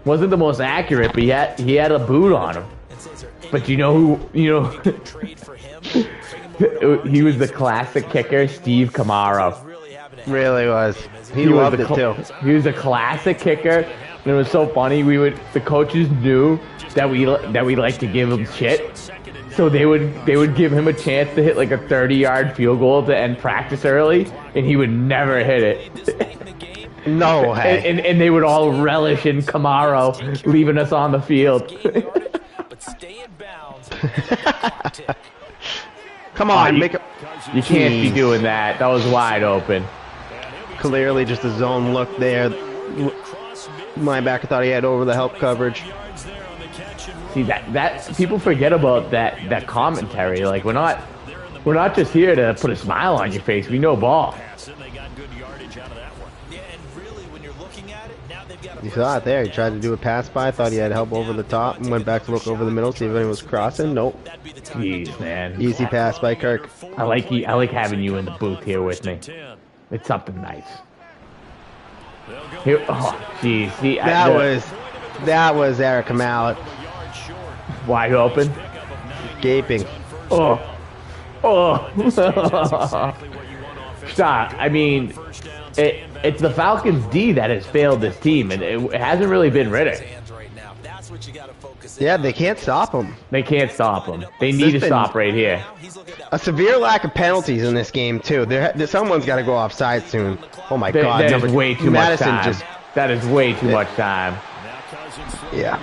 Wasn't the most accurate, but he had a boot on him. But he was the classic kicker, Steve Camaro. Really was. He loved it too. He was a classic kicker, and it was so funny. The coaches knew that we liked to give him shit, so they would give him a chance to hit like a 30-yard field goal to end practice early, and he would never hit it. No, hey. And they would all relish in Camaro leaving us on the field. Come on, you can't be doing that. That was wide open. Clearly just a zone look there. Linebacker thought he had over the help coverage. See that people forget about that commentary. Like we're not just here to put a smile on your face. We know ball. You saw it there. He tried to do a pass by, thought he had help over the top, and went back to look over the middle, see if anyone was crossing. Nope. Jeez, man. Easy pass by Kirk. I like having you in the booth here with me. It's something nice. Here, oh, jeez. See, that was Eric Mallet. Wide open. Gaping. Oh. Stop. I mean, it's the Falcons D that has failed this team, and it hasn't really been Ritter. Yeah, they can't stop him. They can't stop him. They need to stop right here. A severe lack of penalties in this game, too. Someone's got to go offside soon. Oh, my God. That is way too much time. That is way too much time. Yeah.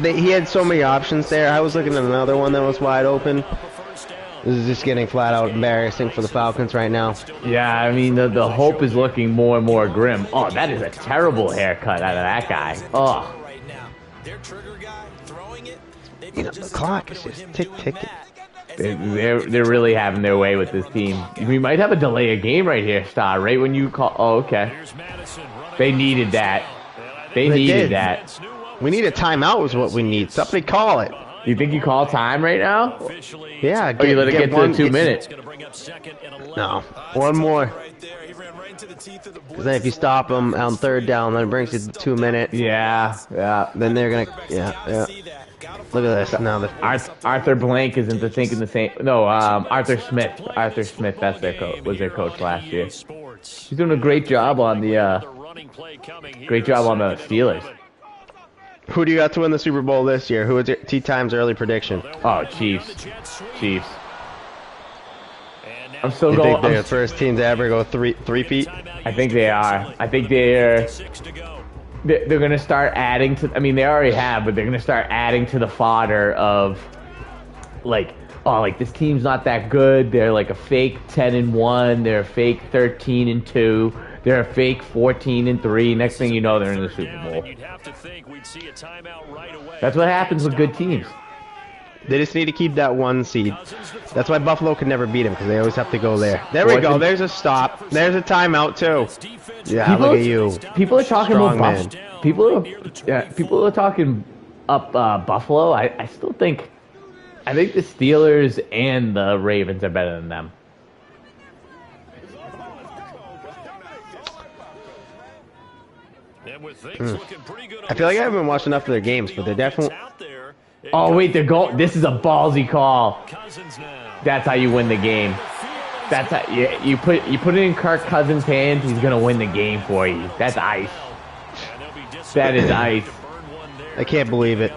He had so many options there. I was looking at another one that was wide open. This is just getting flat out embarrassing for the Falcons right now. Yeah, I mean, the hope is looking more and more grim. Oh, that is a terrible haircut out of that guy. Oh. You know, the clock is just tick-ticking. They're really having their way with this team. We might have a delay of game right here, Star, right when you call. Oh, okay. They needed that. They needed that. We need a timeout is what we need. Somebody call it. You think you call time right now? Yeah. Or you let it get to the 2 minutes? No. One more. Because then if you stop them on third down, then it brings you to 2 minutes. Yeah, yeah. Then they're going to... Yeah. Look at this. Now Arthur Blank isn't thinking the same. No, Arthur Smith. Arthur Smith, that's their coach. Was their coach last year. He's doing a great job on the Steelers. Who do you got to win the Super Bowl this year? Who is your T-Time's early prediction? Oh, Chiefs. Chiefs. I'm still You going. think they're the first team to ever go three-peat? I think they are. I think they're going to start adding to. I mean, they already have, but they're going to start adding to the fodder of, like, oh, like this team's not that good. They're like a fake 10-1. They're a fake 13-2. They're a fake 14-3. Next thing you know, they're in the Super Bowl. That's what happens with good teams. They just need to keep that 1 seed. That's why Buffalo can never beat them, because they always have to go there. There we go. There's a stop. There's a timeout, too. Yeah, look at you. People are talking Strong about man. People are talking up Buffalo. I still think... I think the Steelers and the Ravens are better than them. I feel like I haven't watched enough of their games, but they're definitely... Oh, wait, they're going... This is a ballsy call. That's how you win the game. That's how... You put it in Kirk Cousins' hands, he's going to win the game for you. That's ice. That is ice. I can't believe it.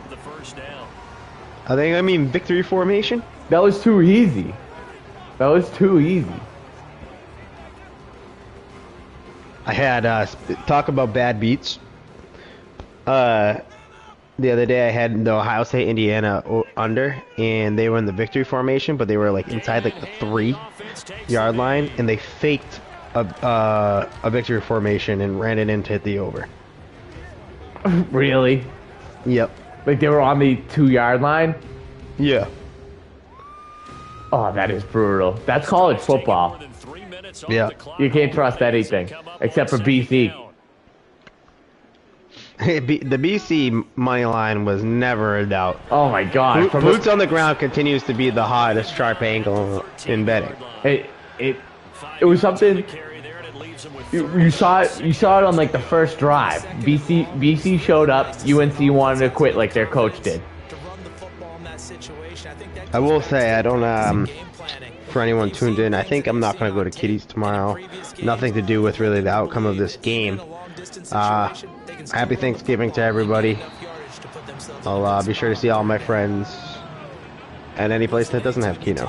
I think I mean victory formation. That was too easy. That was too easy. I had talk about bad beats. The other day I had the Ohio State Indiana under, and they were in the victory formation, but they were like inside like the 3-yard line, and they faked a victory formation and ran it in to hit the over. Really? Yep. Like they were on the 2-yard line? Yeah. Oh, that is brutal. That's college football. Yeah. You can't trust anything, except for BC. The BC money line was never a doubt. Oh my God! Boots on the ground continues to be the hottest sharp angle in betting. It was something. You saw it. You saw it on like the first drive. BC showed up. UNC wanted to quit like their coach did. I will say I don't. For anyone tuned in, I think I'm not going to go to Kitty's tomorrow. Nothing to do with really the outcome of this game. Happy Thanksgiving to everybody. I'll be sure to see all my friends at any place that doesn't have Keno.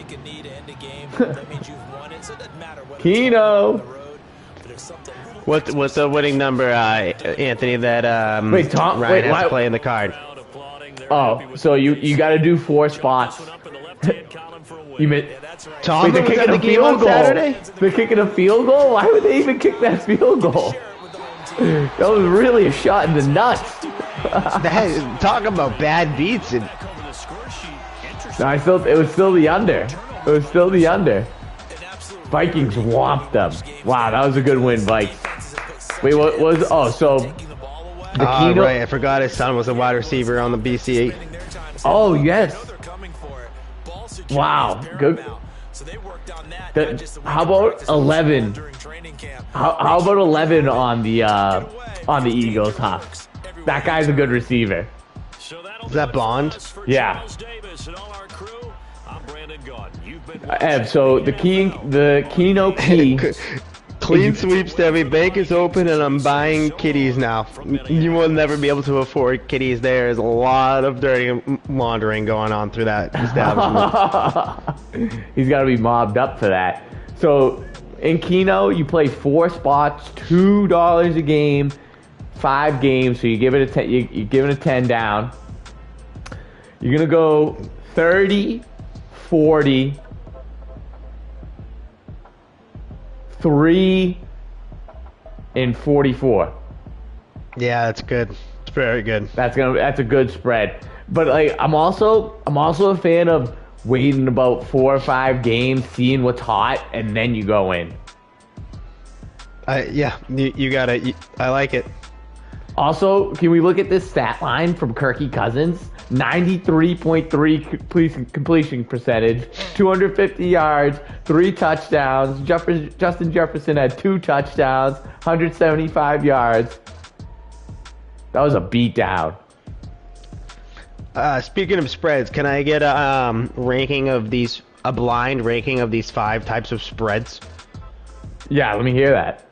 Keno! What's the winning number, Anthony, that wait, Tom, Ryan has to play in the card? Oh, so you got to do 4 spots. You meant Tom they're kicking a field goal. Saturday? They're kicking a field goal? Why would they even kick that field goal? That was really a shot in the nuts. Talk about bad beats. No, it was still the under. It was still the under. Vikings whomped them. Wow, that was a good win, Vikes. Wait, what was... Oh, so... Right, I forgot his son was a wide receiver on the BC. Oh, yes. Wow, good. How about 11? How about 11 on the Eagles, huh? That guy's a good receiver. Is that Bond? Yeah. Ev, so the Keno key. Clean sweeps, Debbie. Bank is open, and I'm buying kitties now. You will never be able to afford kitties. There's a lot of dirty laundering going on through that establishment. He's got to be mobbed up for that. So in Keno, you play 4 spots, $2 a game, 5 games. So you give it a 10. You give it a 10 down. You're gonna go 30, 40. 3 and 44. Yeah, that's good. It's very good. That's a good spread. But like I'm also a fan of waiting about 4 or 5 games, seeing what's hot, and then you go in. Yeah, you gotta. I like it. Also, can we look at this stat line from Kirky Cousins? 93.3 completion percentage, 250 yards, 3 touchdowns. Justin Jefferson had 2 touchdowns, 175 yards. That was a beatdown. Speaking of spreads, can I get a blind ranking of these 5 types of spreads? Yeah, let me hear that.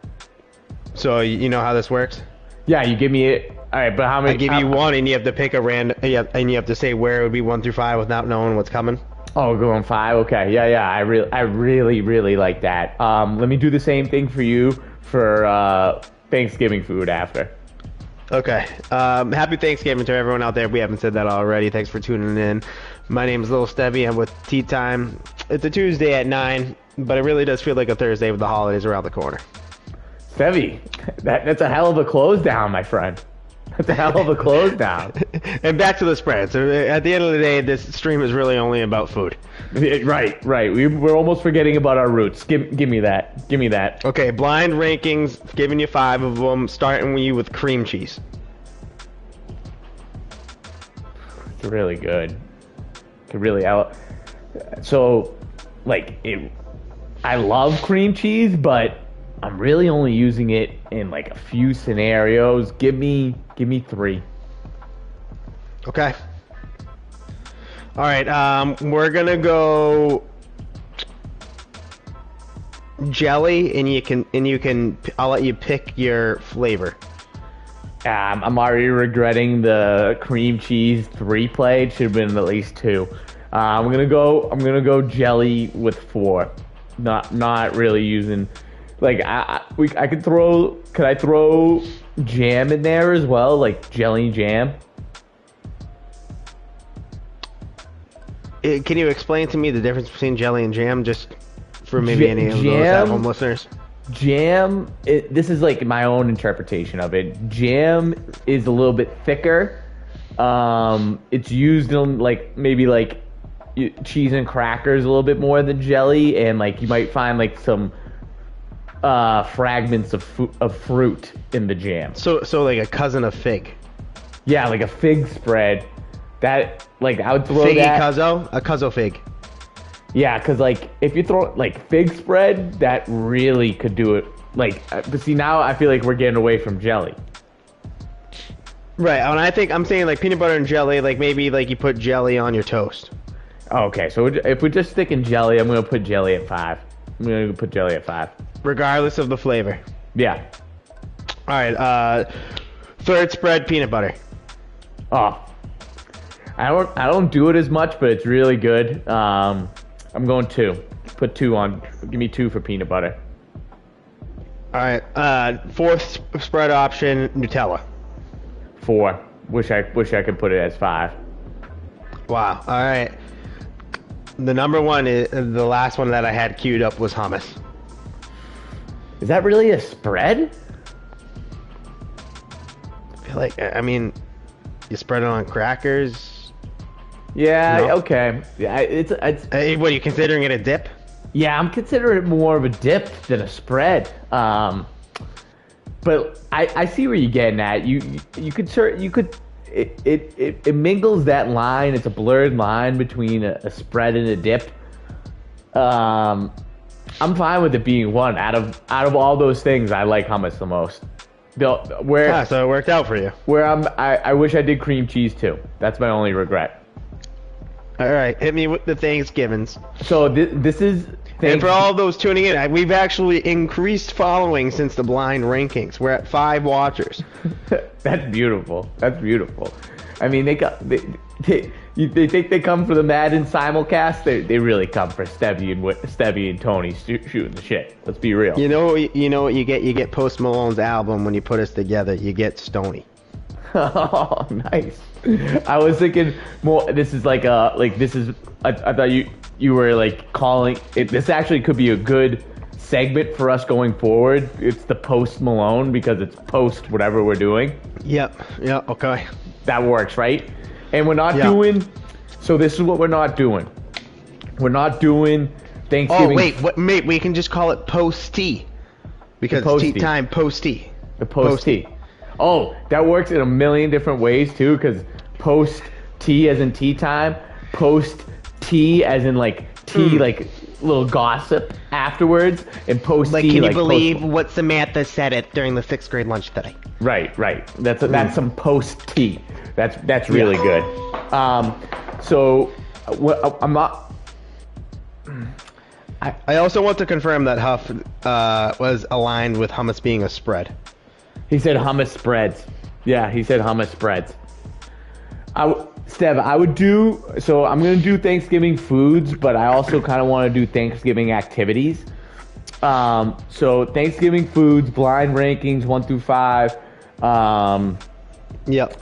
So you know how this works? Yeah, you give me it. All right, but how many? I give you one, and you have to pick a random. Yeah, and you have to say where it would be 1 through 5 without knowing what's coming. Oh, going 5. Okay, yeah. I really like that. Let me do the same thing for you for Thanksgiving food after. Okay. Happy Thanksgiving to everyone out there. We haven't said that already. Thanks for tuning in. My name is Lil Stevie. I'm with Tea Time. It's a Tuesday at 9, but it really does feel like a Thursday with the holidays around the corner. Stevie, that's a hell of a close down, my friend. That's a hell of a close down. And back to the spread. So at the end of the day, this stream is really only about food. Right. We're almost forgetting about our roots. Give me that. Give me that. Okay, blind rankings, giving you 5 of them, starting with you with cream cheese. It's really good. Really out. So, like, I love cream cheese, but I'm really only using it in like a few scenarios. Give me 3. Okay. All right. We're gonna go jelly, and you can. I'll let you pick your flavor. I'm already regretting the cream cheese 3 play. It should have been at least 2. I'm gonna go jelly with 4. Not really using. Like could I throw jam in there as well, like jelly jam? Can you explain to me the difference between jelly and jam, just for maybe any of those at-home listeners? Jam, this is like my own interpretation of it. Jam is a little bit thicker. It's used in like maybe like cheese and crackers a little bit more than jelly, and like you might find like some fragments of fruit in the jam. So like a cousin of fig. Yeah, like a fig spread. That, like, I would throw Figgy that. a cuzzo fig. Yeah, because like if you throw like fig spread, that really could do it. Like, but see, now I feel like we're getting away from jelly. Right, and I'm saying like peanut butter and jelly, like maybe like you put jelly on your toast. Okay, so if we're just sticking jelly, I'm gonna put jelly at 5. I'm gonna put jelly at 5. Regardless of the flavor. Yeah. All right. Third spread, peanut butter. Oh, I don't do it as much, but it's really good. I'm going 2. Put 2 on. Give me 2 for peanut butter. All right. Fourth spread option, Nutella. 4. Wish I could put it as 5. Wow. All right. The number one is the last one that I had queued up was hummus. Is that really a spread? I feel like, I mean, you spread it on crackers. Yeah. No. Okay. Yeah. It's. What, are you considering it a dip? Yeah, I'm considering it more of a dip than a spread. But I see where you're getting at. You could. It mingles that line. It's a blurred line between a spread and a dip. I'm fine with it being 1. Out of all those things, I like hummus the most. So it worked out for you. Where I wish I did cream cheese too. That's my only regret. All right, hit me with the Thanksgivings. So this is. And for all those tuning in, we've actually increased following since the blind rankings. We're at 5 watchers. That's beautiful. That's beautiful. I mean, they think they come for the Madden simulcast. They really come for Stevie and Tony shooting the shit. Let's be real. You know what you get? You get Post Malone's album when you put us together. You get Stoney. Oh, nice. I was thinking more. This is like this is. I thought you were like calling it. This actually could be a good segment for us going forward. It's the Post Malone because it's post whatever we're doing. Yep. Okay. That works, right? And we're not doing. So this is what we're not doing. We're not doing Thanksgiving. Oh wait, mate? We can just call it Post Tea because it's tea time. Post Tea. The Post Tea. Oh, that works in a million different ways too, because post tea as in tea time, post tea as in like tea, like little gossip afterwards, and post tea Like, can you like believe post. what Samantha said it during the 6th grade lunch today? Right. That's some post tea. That's really good. So I'm not. I also want to confirm that Huff was aligned with hummus being a spread. He said hummus spreads. Yeah, he said hummus spreads. Stev, I would do, so I'm going to do Thanksgiving foods, but I also kind of want to do Thanksgiving activities. So Thanksgiving foods, blind rankings, 1 through 5. Yep.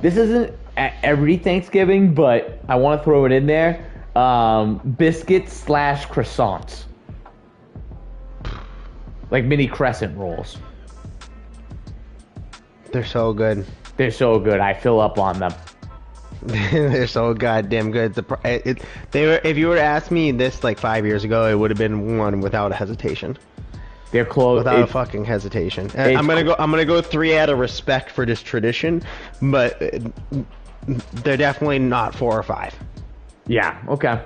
This isn't every Thanksgiving, but I want to throw it in there. Biscuits / croissants. Like mini crescent rolls. They're so good. They're so good. I fill up on them. They're so goddamn good. They were. If you were to ask me this like 5 years ago, it would have been one without a hesitation. They're close. Without a fucking hesitation. I'm gonna go 3 out of respect for this tradition, but they're definitely not 4 or 5. Yeah. Okay.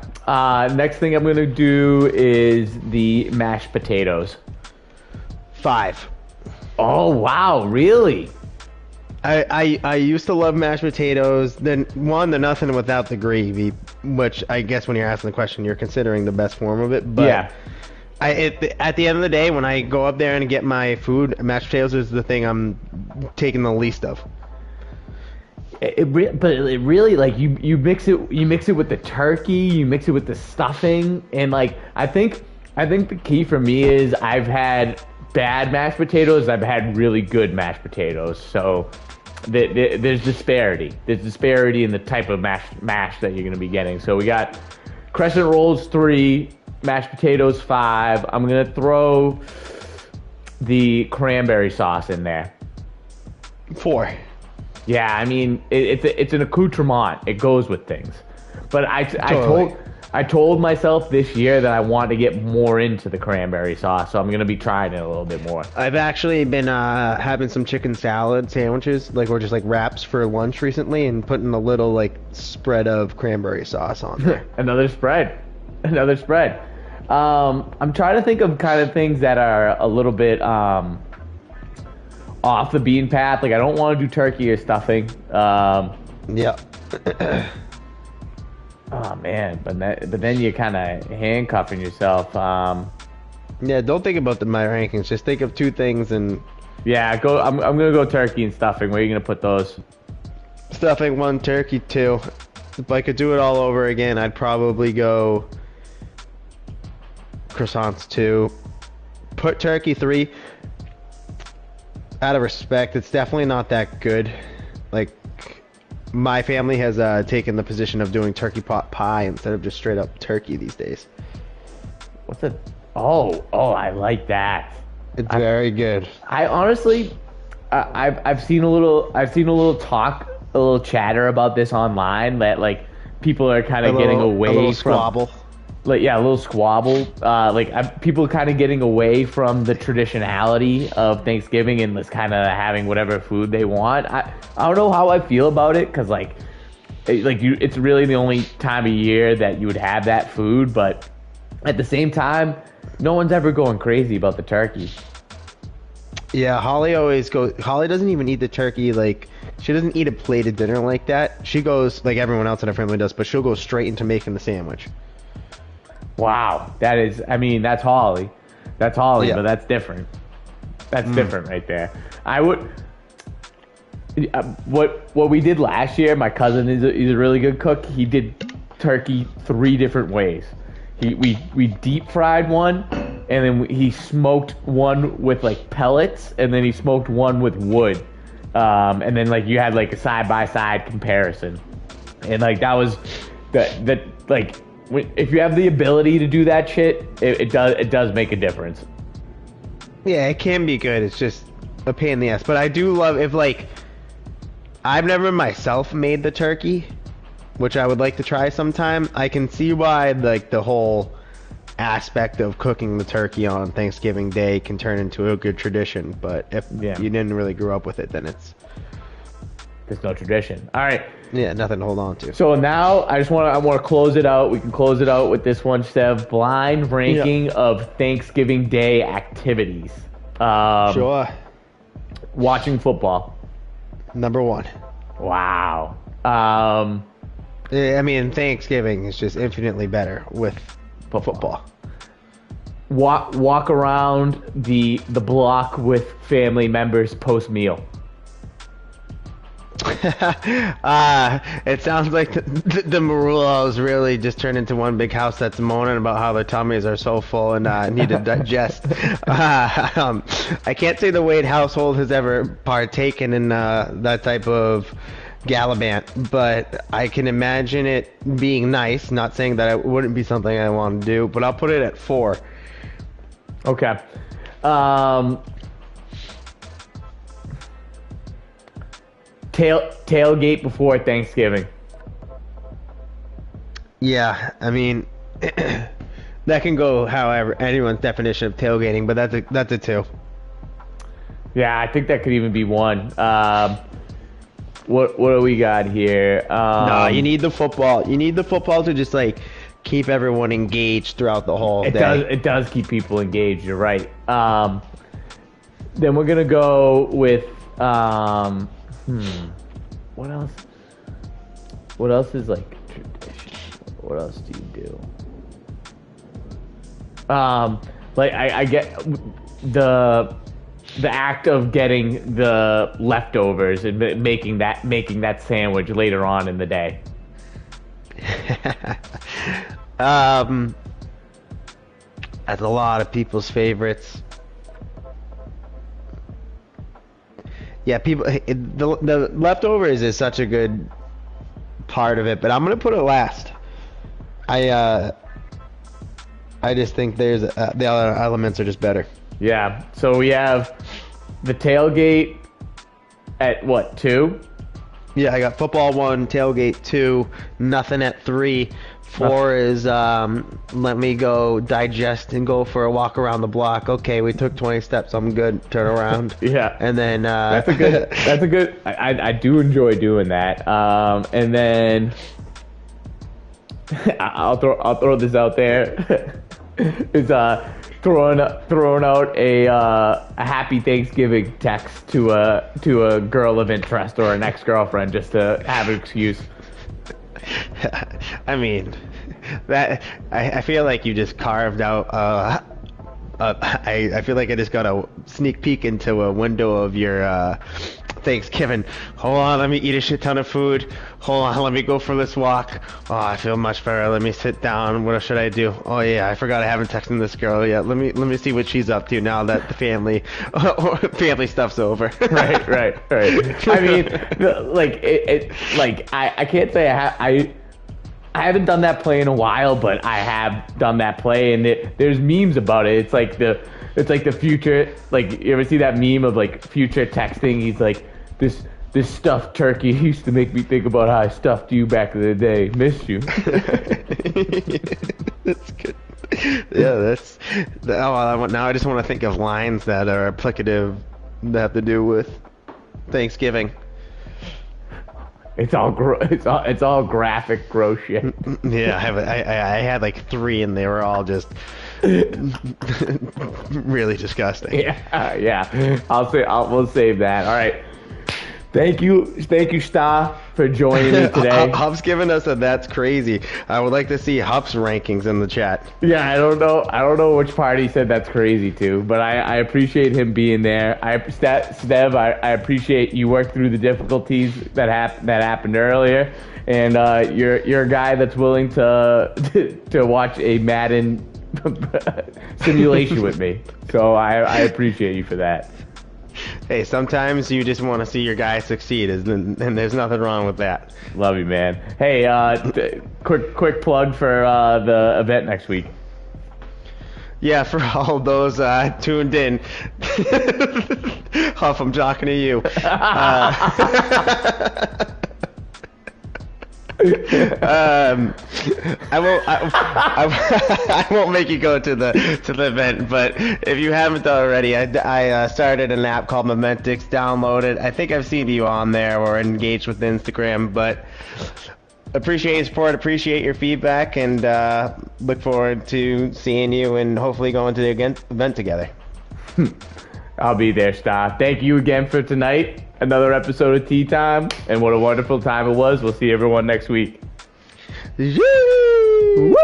Next thing I'm gonna do is the mashed potatoes. 5. Oh wow! Really? I used to love mashed potatoes. Then they're nothing without the gravy, which I guess when you're asking the question, you're considering the best form of it. But Yeah. At the end of the day, when I go up there and get my food, mashed potatoes is the thing I'm taking the least of. But it really, like, you mix it with the turkey, you mix it with the stuffing, and like I think the key for me is I've had bad mashed potatoes, I've had really good mashed potatoes. So there's disparity. There's disparity in the type of mash that you're going to be getting. So we got crescent rolls 3, mashed potatoes 5. I'm going to throw the cranberry sauce in there. 4. Yeah, I mean it's an accoutrement. It goes with things. But I told myself this year that I want to get more into the cranberry sauce, so I'm gonna be trying it a little bit more. I've actually been having some chicken salad sandwiches, or just like wraps for lunch recently, and putting a little like spread of cranberry sauce on there. Another spread. I'm trying to think of kind of things that are a little bit off the beaten path. Like I don't want to do turkey or stuffing. Yeah. Oh man, but then you're kind of handcuffing yourself. Yeah, don't think about my rankings. Just think of 2 things and Yeah, I'm gonna go turkey and stuffing. Where are you gonna put those? stuffing 1, turkey 2. If I could do it all over again, I'd probably go croissants 2. Put turkey 3. Out of respect, it's definitely not that good. Like, my family has taken the position of doing turkey pot pie instead of just straight up turkey these days. What's it? Oh, I like that. It's very good. I honestly, I've seen a little talk, a little chatter about this online that like people are kind of getting away a little from. squabble. Like yeah, a little squabble. People kind of getting away from the traditionality of Thanksgiving and just kind of having whatever food they want. I don't know how I feel about it because it's really the only time of year that you would have that food, but at the same time, no one's ever going crazy about the turkey. Yeah, Holly always goes. Holly doesn't even eat the turkey. Like, she doesn't eat a plated dinner like that. She goes like everyone else in her family does, but she'll go straight into making the sandwich. Wow, that's Holly. That's Holly, Yeah. but that's different. That's different right there. I would. What we did last year, my cousin is a really good cook. He did turkey 3 different ways. We deep fried one, and then he smoked one with like pellets, and then he smoked one with wood, and then like you had like a side by side comparison, and like that was that like. If you have the ability to do that shit, it does make a difference. Yeah, it can be good. It's just a pain in the ass. But I do love if like I've never myself made the turkey, which I would like to try sometime. I can see why like the whole aspect of cooking the turkey on Thanksgiving Day can turn into a good tradition. But if Yeah. you didn't really grow up with it, then There's no tradition. All right. nothing to hold on to. So now I want to close it out. We can close it out with this one, Stev. Blind ranking of Thanksgiving Day activities. Sure. Watching football. Number 1. Wow. I mean, Thanksgiving is just infinitely better with football. Walk around the block with family members post meal. It sounds like the Marulos really just turned into one big house that's moaning about how their tummies are so full and need to digest. I can't say the Wade household has ever partaken in that type of gallivant, but I can imagine it being nice. Not saying that it wouldn't be something I want to do, but I'll put it at 4. Okay. Tailgate before Thanksgiving. Yeah, I mean, that can go however anyone's definition of tailgating, but that's a 2. Yeah, I think that could even be 1. What do we got here? No, you need the football. You need the football to just like keep everyone engaged throughout the whole day. It does keep people engaged. You're right. Then we're gonna go with what else? What else is like tradition? What else do you do? Like I get the act of getting the leftovers and making that sandwich later on in the day. That's a lot of people's favorites. Yeah, the leftovers is such a good part of it, but I'm gonna put it last. I just think there's the other elements are just better. Yeah. So we have the tailgate at what, 2? Yeah, I got football 1, tailgate 2, nothing at 3. 4 is let me go digest and go for a walk around the block. Okay, we took 20 steps. I'm good. Turn around. Yeah. And then that's a good. I do enjoy doing that. And then I'll throw this out there. Is throwing out a happy Thanksgiving text to a girl of interest or an ex-girlfriend just to have an excuse. I mean, that I feel like you just carved out. I feel like I just got a sneak peek into a window of your Thanksgiving. Hold on, let me eat a shit ton of food. Hold on, let me go for this walk. Oh, I feel much better. Let me sit down. What should I do? Oh yeah, I forgot I haven't texted this girl yet. Let me see what she's up to now that the family stuff's over. Right. I mean, I can't say I haven't done that play in a while, but I have done that play, and there's memes about it. It's like the future. Like, you ever see that meme of like future texting? He's like, this stuffed turkey used to make me think about how I stuffed you back in the day. Missed you. That's good. Yeah, now I just want to think of lines that are applicative that have to do with Thanksgiving. It's all graphic gross shit. Yeah, I had like 3 and they were all just really disgusting. Yeah. We'll save that. All right. Thank you, Sta, for joining me today. Huff's giving us a that's crazy. I would like to see Huff's rankings in the chat. Yeah, I don't know which part he said that's crazy to, but I appreciate him being there. Stev, I appreciate you worked through the difficulties that happened earlier, and you're a guy that's willing to watch a Madden simulation with me. So I appreciate you for that. Hey, sometimes you just want to see your guy succeed, and there's nothing wrong with that. Love you, man. Hey, quick plug for the event next week. Yeah, for all those tuned in. Huff, I'm talking to you. I won't. I won't make you go to the event. But if you haven't already, I started an app called Momentix. Download it. I think I've seen you on there or engaged with Instagram. But appreciate your support. Appreciate your feedback, and look forward to seeing you and hopefully going to the event together. I'll be there, Star. Thank you again for tonight. Another episode of Tea Time, and what a wonderful time it was. We'll see everyone next week. Woo!